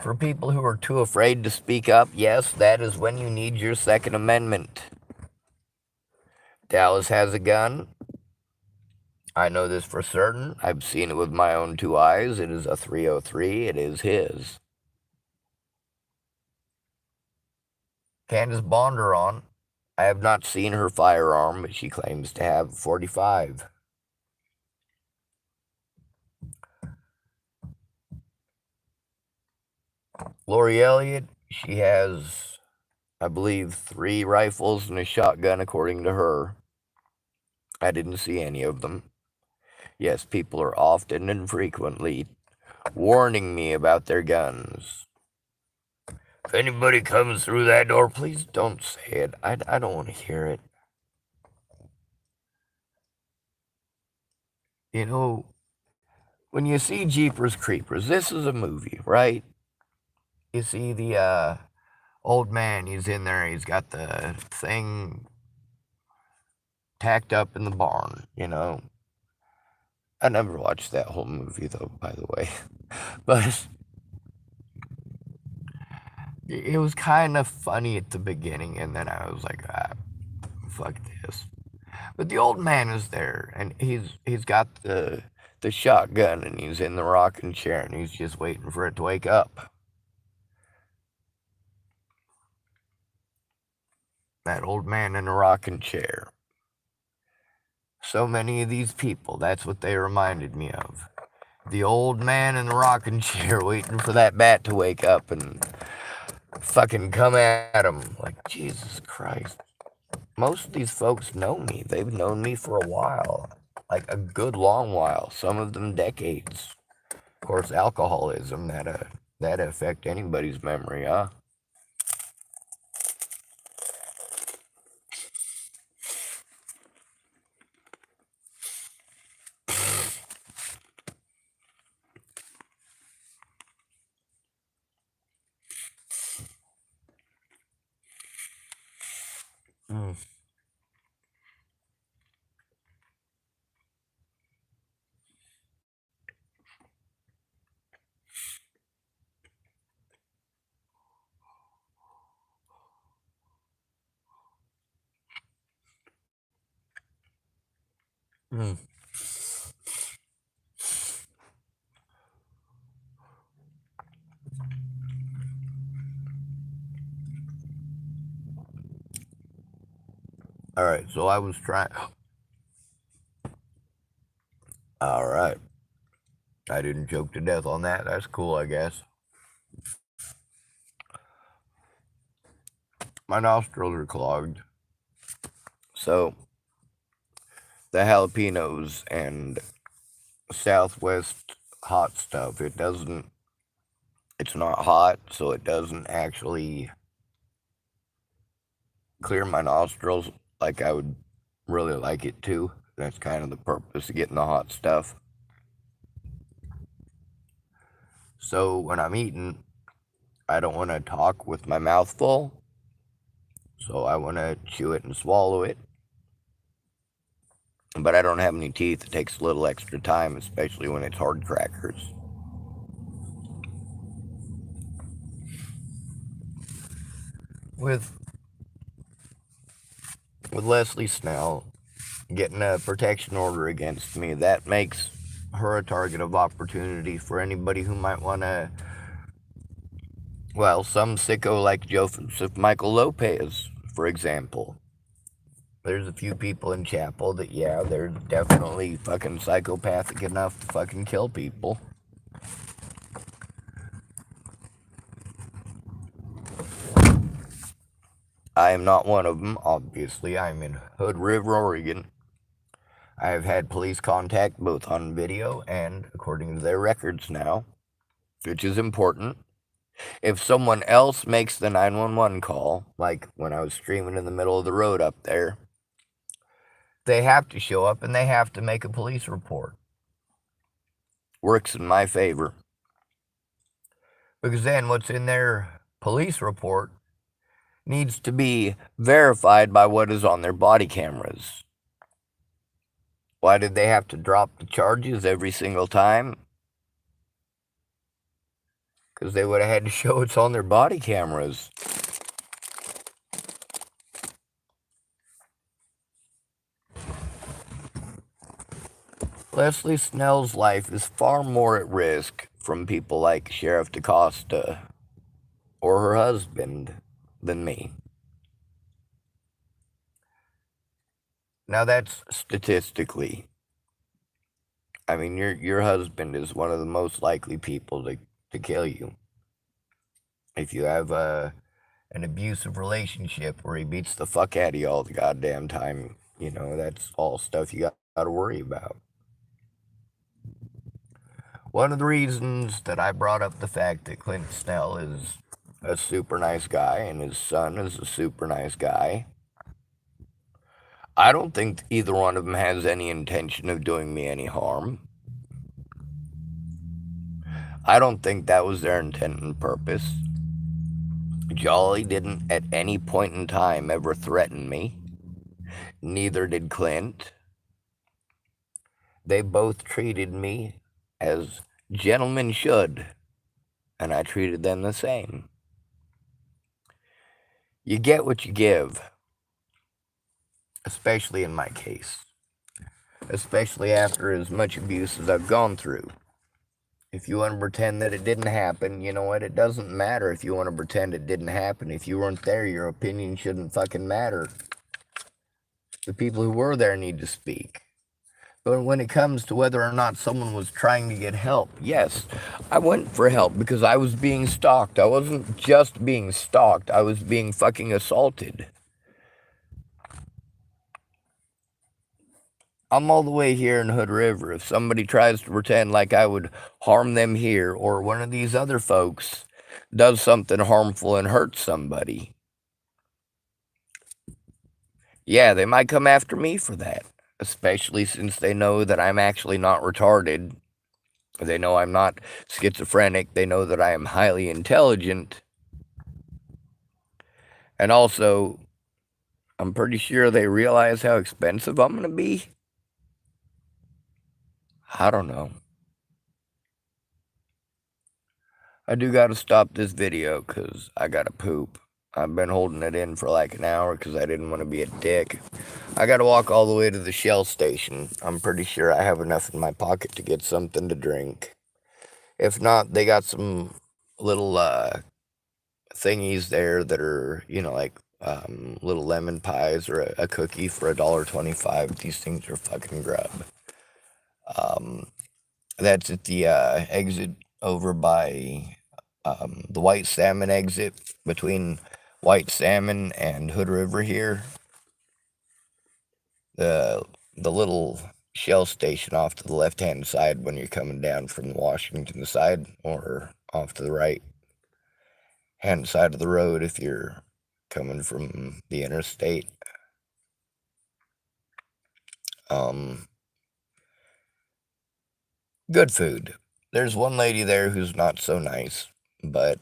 For people who are too afraid to speak up, yes, that is when you need your Second Amendment. Dallas has a gun. I know this for certain. I've seen it with my own two eyes. It is a .303. It is his. Candace Bonderon. I have not seen her firearm, but she claims to have 45. Lori Elliott, she has, I believe, 3 rifles and a shotgun, according to her. I didn't see any of them. Yes, people are often and frequently warning me about their guns. If anybody comes through that door, please don't say it. I don't want to hear it. You know, when you see Jeepers Creepers, this is a movie, right? You see the old man, he's in there, he's got the thing tacked up in the barn, you know. I never watched that whole movie, though, by the way. But it was kind of funny at the beginning, and then I was like, fuck this. But the old man is there, and he's got the shotgun, and he's in the rocking chair, and he's just waiting for it to wake up. That old man in the rocking chair. So many of these people, that's what they reminded me of. The old man in the rocking chair waiting for that bat to wake up and fucking come at him. Like, Jesus Christ. Most of these folks know me. They've known me for a while. Like a good long while. Some of them decades. Of course, alcoholism, that affect anybody's memory, huh? Mm. Mm. Alright, so I was trying. Alright. I didn't choke to death on that. That's cool, I guess. My nostrils are clogged. So, the jalapenos and Southwest hot stuff, it's not hot, so it doesn't actually clear my nostrils like I would really like it to. That's kind of the purpose of getting the hot stuff. So when I'm eating, I don't want to talk with my mouth full. So I want to chew it and swallow it. But I don't have any teeth. It takes a little extra time, especially when it's hard crackers. With Leslie Snell getting a protection order against me, that makes her a target of opportunity for anybody who might want to. Well, some sicko like Joseph Michael Lopez, for example. There's a few people in Chapel that, yeah, they're definitely fucking psychopathic enough to fucking kill people. I am not one of them, obviously. I'm in Hood River, Oregon. I have had police contact both on video and according to their records now, which is important. If someone else makes the 911 call, like when I was screaming in the middle of the road up there, they have to show up and they have to make a police report. Works in my favor. Because then what's in their police report needs to be verified by what is on their body cameras. Why did they have to drop the charges every single time? Because they would have had to show it's on their body cameras. Leslie Snell's life is far more at risk from people like Sheriff DaCosta or her husband than me. Now that's statistically. I mean, your husband is one of the most likely people to kill you. If you have an abusive relationship where he beats the fuck out of you all the goddamn time, that's all stuff you got to worry about. One of the reasons that I brought up the fact that Clint Snell is a super nice guy, and his son is a super nice guy. I don't think either one of them has any intention of doing me any harm. I don't think that was their intent and purpose. Jolly didn't at any point in time ever threaten me. Neither did Clint. They both treated me as gentlemen should, and I treated them the same. You get what you give, especially in my case, especially after as much abuse as I've gone through. If you want to pretend that it didn't happen, you know what? It doesn't matter if you want to pretend it didn't happen. If you weren't there, your opinion shouldn't fucking matter. The people who were there need to speak. But when it comes to whether or not someone was trying to get help, yes, I went for help because I was being stalked. I wasn't just being stalked, I was being fucking assaulted. I'm all the way here in Hood River. If somebody tries to pretend like I would harm them here, or one of these other folks does something harmful and hurts somebody, yeah, they might come after me for that. Especially since they know that I'm actually not retarded. They know I'm not schizophrenic. They know that I am highly intelligent. And also, I'm pretty sure they realize how expensive I'm going to be. I don't know. I do got to stop this video because I got to poop. I've been holding it in for like an hour because I didn't want to be a dick. I got to walk all the way to the Shell station. I'm pretty sure I have enough in my pocket to get something to drink. If not, they got some little thingies there that are, like little lemon pies or a cookie for $1.25. These things are fucking grub. That's at the exit over by the White Salmon exit between White Salmon and Hood River here. The little Shell station off to the left-hand side when you're coming down from the Washington side, or off to the right-hand side of the road if you're coming from the interstate. Good food. There's one lady there who's not so nice, but,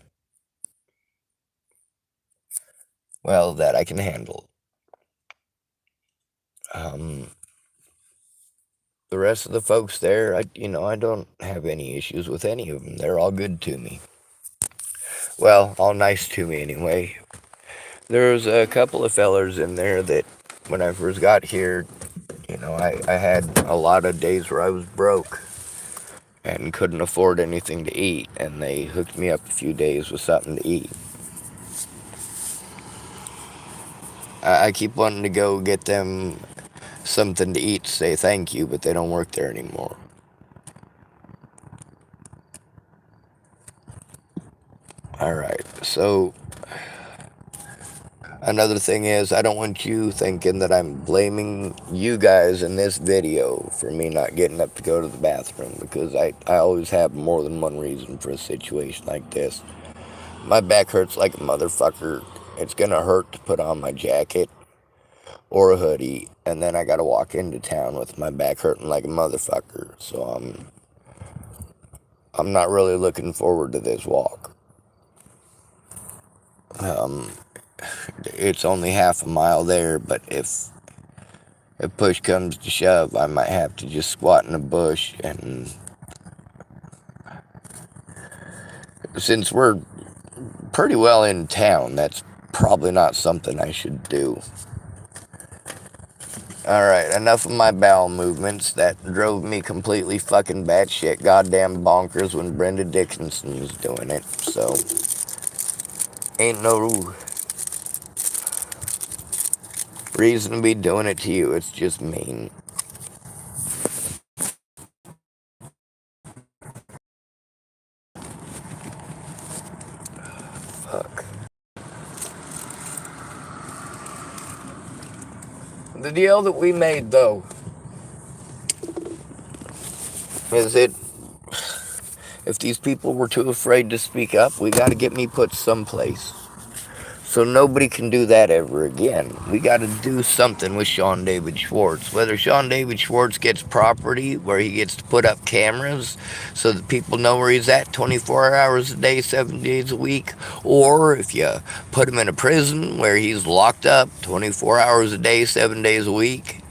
well, that I can handle. The rest of the folks there, I don't have any issues with any of them. They're all good to me. Well, all nice to me anyway. There's a couple of fellers in there that, when I first got here, I had a lot of days where I was broke and couldn't afford anything to eat, and they hooked me up a few days with something to eat. I keep wanting to go get them something to eat to say thank you, but they don't work there anymore. Alright, so another thing is, I don't want you thinking that I'm blaming you guys in this video for me not getting up to go to the bathroom, because I always have more than one reason for a situation like this. My back hurts like a motherfucker. It's gonna hurt to put on my jacket or a hoodie, and then I gotta walk into town with my back hurting like a motherfucker, so I'm not really looking forward to this walk. It's only half a mile there, but if push comes to shove, I might have to just squat in a bush, and since we're pretty well in town, that's probably not something I should do. Alright, enough of my bowel movements. That drove me completely fucking batshit goddamn bonkers when Brenda Dickinson was doing it, so ain't no reason to be doing it to you. It's just mean. Fuck. The deal that we made, though, is If these people were too afraid to speak up, we got to get me put someplace. So nobody can do that ever again. We got to do something with Sean David Schwartz. Whether Sean David Schwartz gets property where he gets to put up cameras so that people know where he's at 24 hours a day, 7 days a week, or if you put him in a prison where he's locked up 24 hours a day, 7 days a week,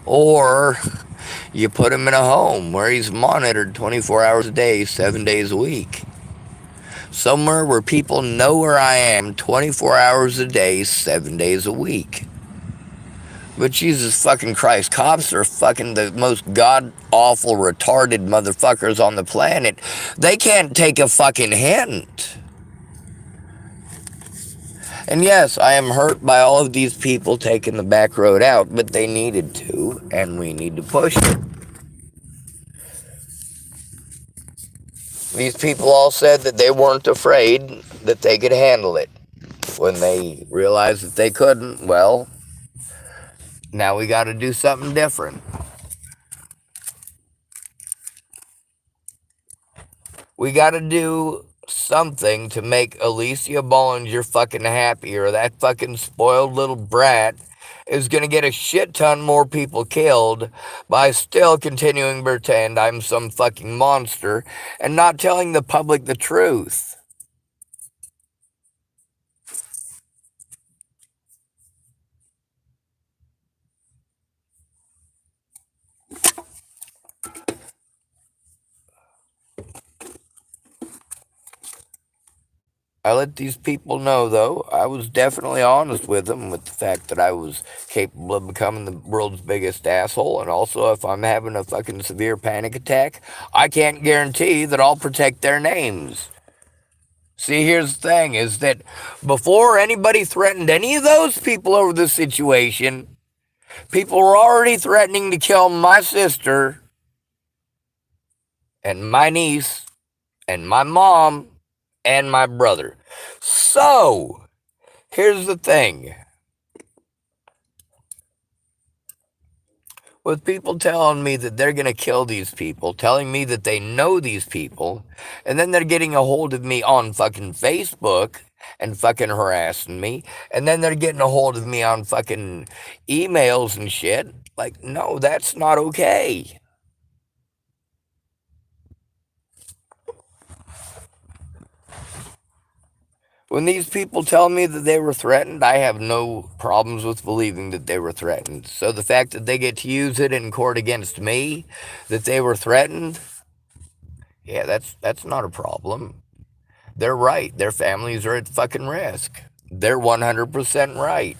or you put him in a home where he's monitored 24 hours a day, 7 days a week. Somewhere where people know where I am 24 hours a day, 7 days a week. But Jesus fucking Christ, cops are fucking the most god-awful, retarded motherfuckers on the planet. They can't take a fucking hint. And yes, I am hurt by all of these people taking the back road out, but they needed to, and we need to push it. These people all said that they weren't afraid, that they could handle it. When they realized that they couldn't, well, now we got to do something different. We got to do something to make Alicia Bollinger fucking happy, or that fucking spoiled little brat is going to get a shit ton more people killed by still continuing to pretend I'm some fucking monster and not telling the public the truth. I let these people know, though, I was definitely honest with them with the fact that I was capable of becoming the world's biggest asshole. And also, if I'm having a fucking severe panic attack, I can't guarantee that I'll protect their names. See, here's the thing, is that before anybody threatened any of those people over the situation, people were already threatening to kill my sister and my niece and my mom and my brother. So, here's the thing. With people telling me that they're going to kill these people, telling me that they know these people, and then they're getting a hold of me on fucking Facebook and fucking harassing me, and then they're getting a hold of me on fucking emails and shit. Like, no, that's not okay. When these people tell me that they were threatened, I have no problems with believing that they were threatened. So the fact that they get to use it in court against me, that they were threatened, yeah, that's not a problem. They're right. Their families are at fucking risk. They're 100% right.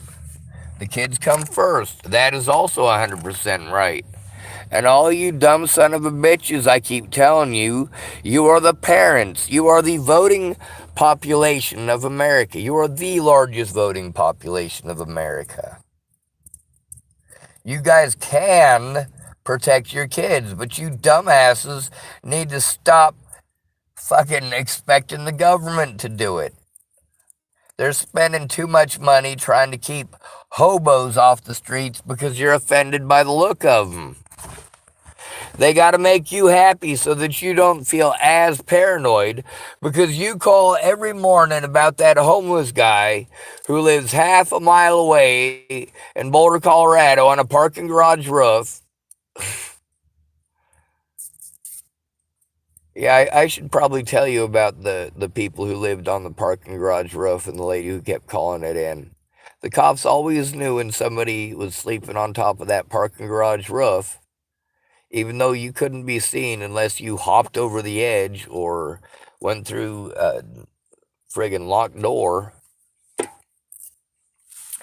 The kids come first. That is also 100% right. And all you dumb son of a bitches, I keep telling you, you are the parents. You are the voting population of America. You are the largest voting population of America. You guys can protect your kids, but you dumbasses need to stop fucking expecting the government to do it. They're spending too much money trying to keep hobos off the streets because you're offended by the look of them. They got to make you happy so that you don't feel as paranoid, because you call every morning about that homeless guy who lives half a mile away in Boulder, Colorado on a parking garage roof. Yeah, I should probably tell you about the people who lived on the parking garage roof and the lady who kept calling it in. The cops always knew when somebody was sleeping on top of that parking garage roof, even though you couldn't be seen unless you hopped over the edge or went through a friggin' locked door.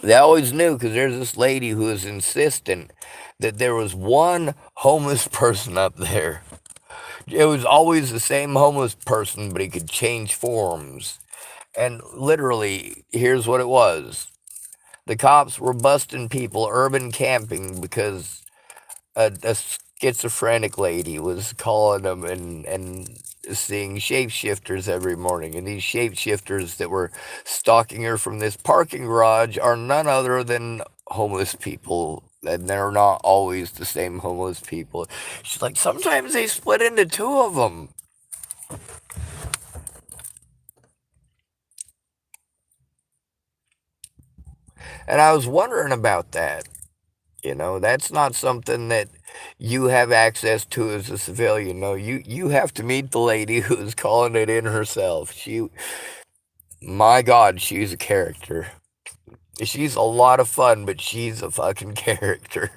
They always knew, because there's this lady who was insistent that there was one homeless person up there. It was always the same homeless person, but he could change forms. And literally, here's what it was. The cops were busting people urban camping because a schizophrenic lady was calling them and seeing shapeshifters every morning. And these shapeshifters that were stalking her from this parking garage are none other than homeless people. And they're not always the same homeless people. She's like, sometimes they split into two of them. And I was wondering about that. That's not something that you have access to as a civilian. No, you have to meet the lady who's calling it in herself. My God, she's a character. She's a lot of fun, but she's a fucking character.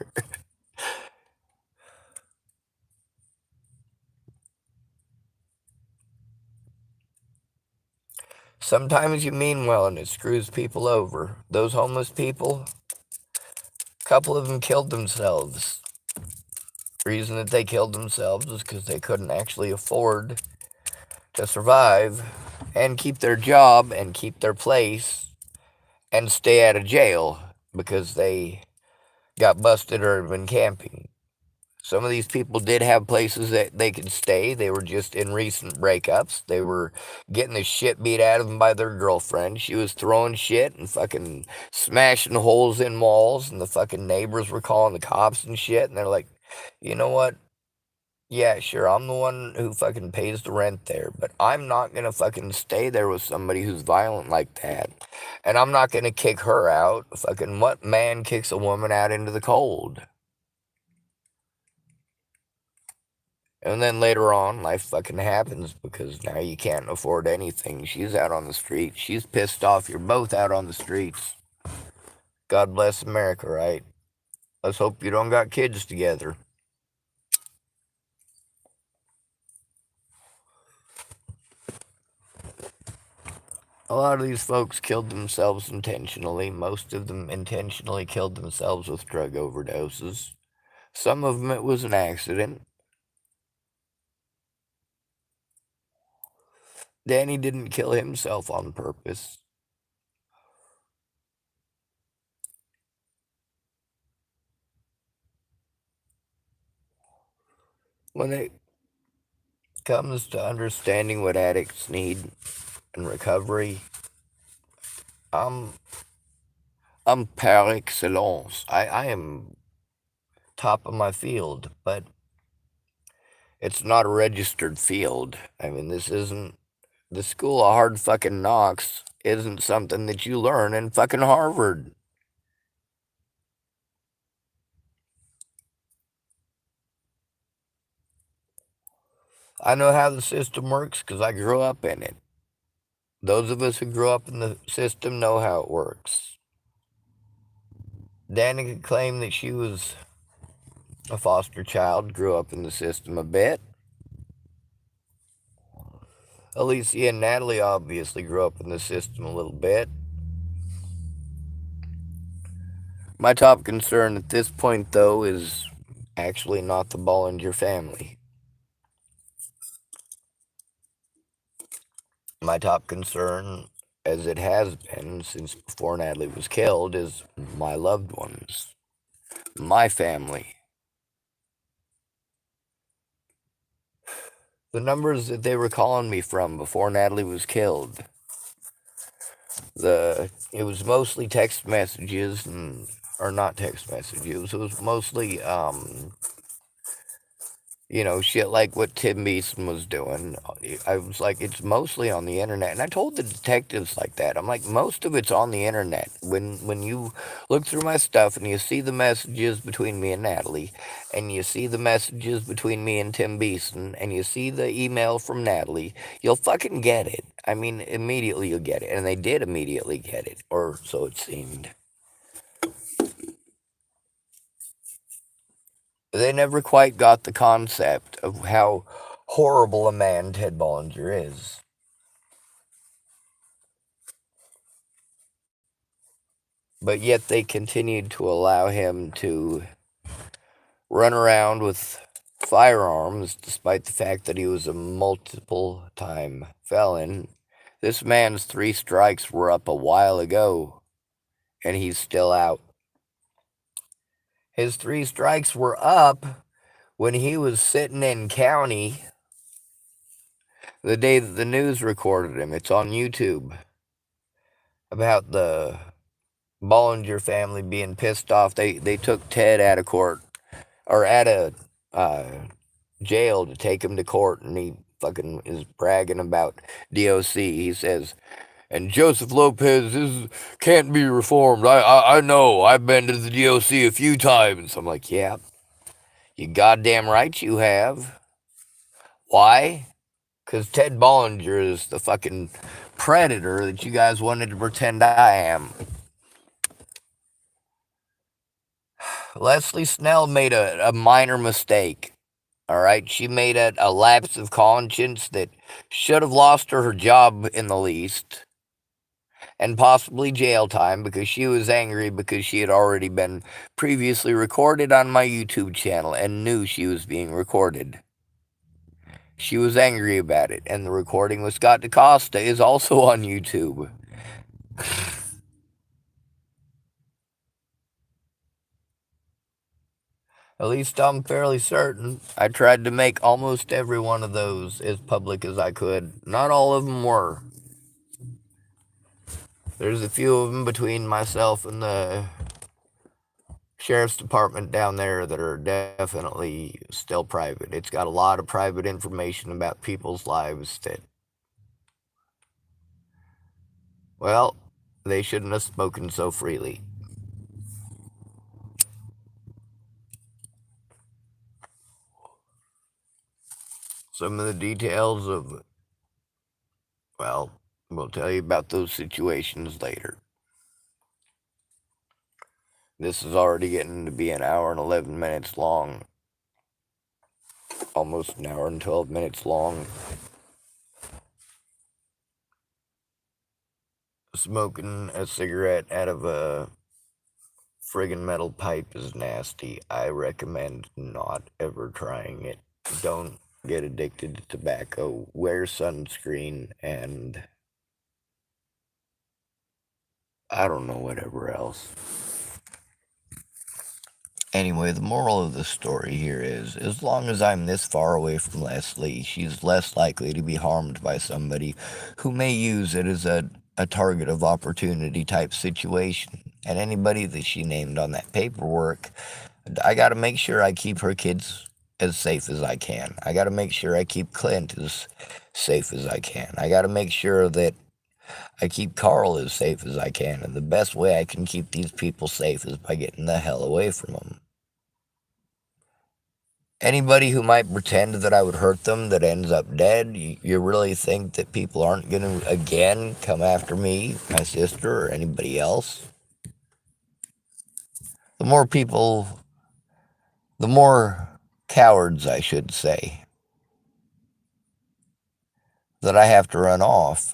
Sometimes you mean well and it screws people over. Those homeless people, a couple of them killed themselves. The reason that they killed themselves is because they couldn't actually afford to survive and keep their job and keep their place and stay out of jail because they got busted or had been camping. Some of these people did have places that they could stay. They were just in recent breakups. They were getting the shit beat out of them by their girlfriend. She was throwing shit and fucking smashing holes in walls, and the fucking neighbors were calling the cops and shit. And they're like, you know what? Yeah, sure, I'm the one who fucking pays the rent there, but I'm not gonna fucking stay there with somebody who's violent like that. And I'm not gonna kick her out. Fucking what man kicks a woman out into the cold? And then later on, life fucking happens because now you can't afford anything. She's out on the street. She's pissed off. You're both out on the streets. God bless America, right? Let's hope you don't got kids together. A lot of these folks killed themselves intentionally. Most of them intentionally killed themselves with drug overdoses. Some of them it was an accident. Danny didn't kill himself on purpose. When it comes to understanding what addicts need in recovery, I'm I'm par excellence. I am top of my field, but it's not a registered field. I mean, this isn't the school of hard fucking knocks. Isn't something that you learn in fucking Harvard. I know how the system works because I grew up in it. Those of us who grew up in the system know how it works. Danny could claim that she was a foster child, grew up in the system a bit. Alicia and Natalie obviously grew up in the system a little bit. My top concern at this point, though, is actually not the Bollinger family. My top concern, as it has been since before Natalie was killed, is my loved ones, my family. The numbers that they were calling me from before Natalie was killed, it was mostly text messages and or not text messages. It was mostly shit like what Tim Beeson was doing. I was like, it's mostly on the internet. And I told the detectives like that. I'm like, most of it's on the internet. When you look through my stuff and you see the messages between me and Natalie, and you see the messages between me and Tim Beeson, and you see the email from Natalie, you'll fucking get it. I mean, immediately you'll get it. And they did immediately get it, or so it seemed. They never quite got the concept of how horrible a man Ted Bollinger is. But yet they continued to allow him to run around with firearms despite the fact that he was a multiple time felon. This man's 3 strikes were up a while ago, and he's still out. His 3 strikes were up when he was sitting in county the day that the news recorded him. It's on YouTube about the Bollinger family being pissed off. They took Ted out of court or out of jail to take him to court, and he fucking is bragging about DOC. He says, And Joseph Lopez can't be reformed. I know. I've been to the DOC a few times. I'm like, yeah, you goddamn right you have. Why? Because Ted Bollinger is the fucking predator that you guys wanted to pretend I am. Leslie Snell made a minor mistake. All right, she made a lapse of conscience that should have lost her job in the least, and possibly jail time because she was angry because she had already been previously recorded on my YouTube channel and knew she was being recorded. She was angry about it, and the recording with Scott DaCosta is also on YouTube. At least I'm fairly certain. I tried to make almost every one of those as public as I could. Not all of them were. There's a few of them between myself and the sheriff's department down there that are definitely still private. It's got a lot of private information about people's lives that, well, they shouldn't have spoken so freely. Some of the details of, well, we'll tell you about those situations later. This is already getting to be an hour and 11 minutes long. Almost an hour and 12 minutes long. Smoking a cigarette out of a friggin' metal pipe is nasty. I recommend not ever trying it. Don't get addicted to tobacco. Wear sunscreen and I don't know whatever else. Anyway, the moral of the story here is, as long as I'm this far away from Leslie, she's less likely to be harmed by somebody who may use it as a target of opportunity type situation. And anybody that she named on that paperwork, I got to make sure I keep her kids as safe as I can. I got to make sure I keep Clint as safe as I can. I got to make sure that I keep Carl as safe as I can. And the best way I can keep these people safe is by getting the hell away from them. Anybody who might pretend that I would hurt them that ends up dead, you really think that people aren't going to, again, come after me, my sister, or anybody else? The more people, the more cowards, I should say, that I have to run off,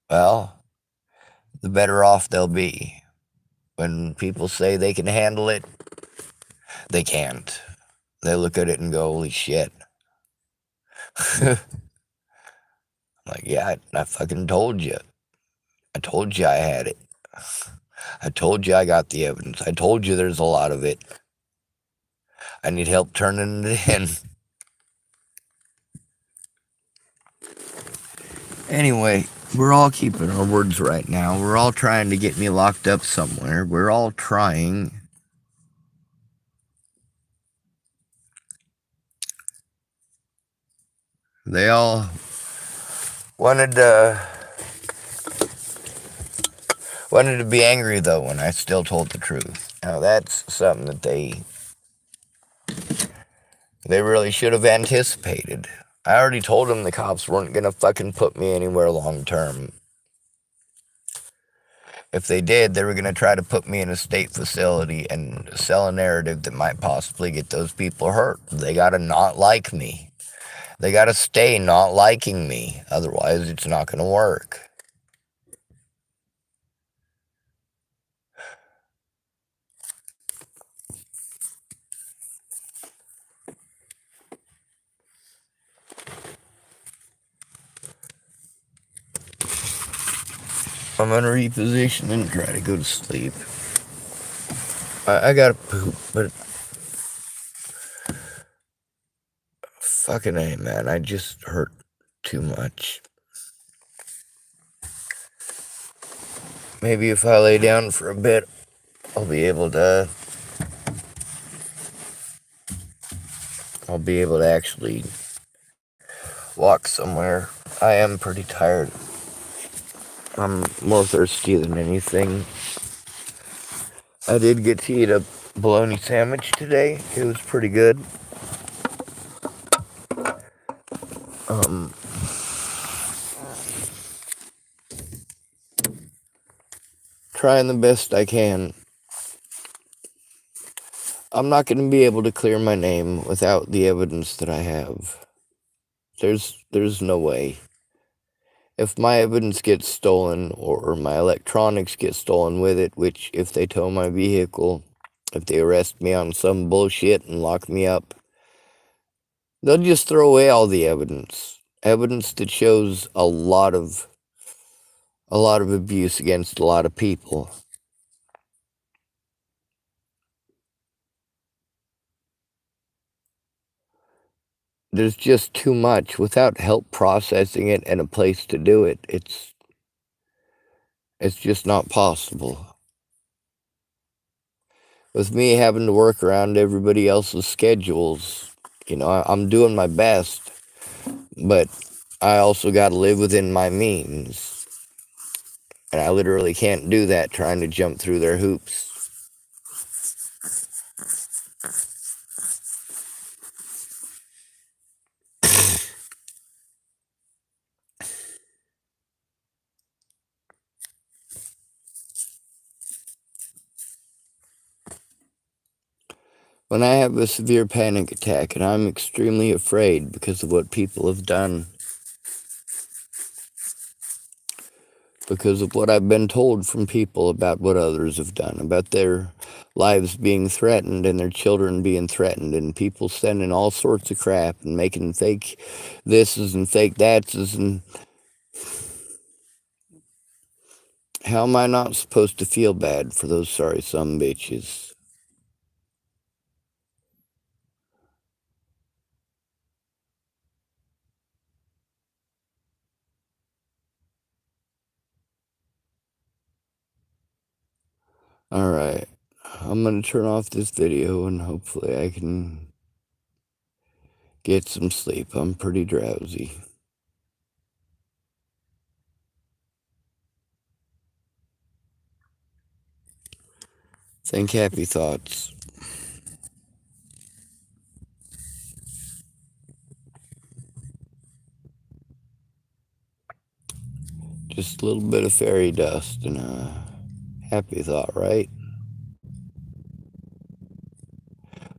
well, the better off they'll be. When people say they can handle it, they can't. They look at it and go, holy shit. I'm like, yeah, I fucking told you. I told you I had it. I told you I got the evidence. I told you there's a lot of it. I need help turning it in. Anyway, we're all keeping our words right now. We're all trying to get me locked up somewhere. We're all trying. They all wanted to be angry though when I still told the truth. Now that's something that they really should have anticipated. I already told them the cops weren't gonna fucking put me anywhere long term. If they did, they were gonna try to put me in a state facility and sell a narrative that might possibly get those people hurt. They gotta not like me. They gotta stay not liking me. Otherwise, it's not gonna work. I'm gonna reposition and try to go to sleep. I gotta poop, but fucking A, man, I just hurt too much. Maybe if I lay down for a bit, I'll be able to actually walk somewhere. I am pretty tired. I'm more thirsty than anything. I did get to eat a bologna sandwich today. It was pretty good. Um, trying the best I can. I'm not going to be able to clear my name without the evidence that I have. There's no way. If my evidence gets stolen or my electronics get stolen with it, which if they tow my vehicle, if they arrest me on some bullshit and lock me up, they'll just throw away all the evidence. Evidence that shows a lot of abuse against a lot of people. There's just too much without help processing it and a place to do it. It's just not possible. With me having to work around everybody else's schedules, I'm doing my best, but I also got to live within my means. And I literally can't do that trying to jump through their hoops. When I have a severe panic attack and I'm extremely afraid because of what people have done, because of what I've been told from people about what others have done, about their lives being threatened and their children being threatened, and people sending all sorts of crap and making fake thises and fake thatses, and how am I not supposed to feel bad for those sorry sumbitches? Alright, I'm gonna turn off this video and hopefully I can get some sleep. I'm pretty drowsy. Think happy thoughts. Just a little bit of fairy dust and a happy thought, right?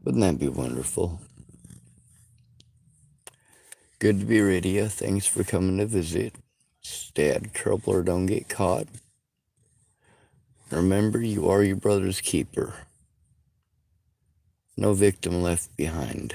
Wouldn't that be wonderful? Good to be rid of you. Thanks for coming to visit. Stay out of trouble or don't get caught. Remember, you are your brother's keeper. No victim left behind.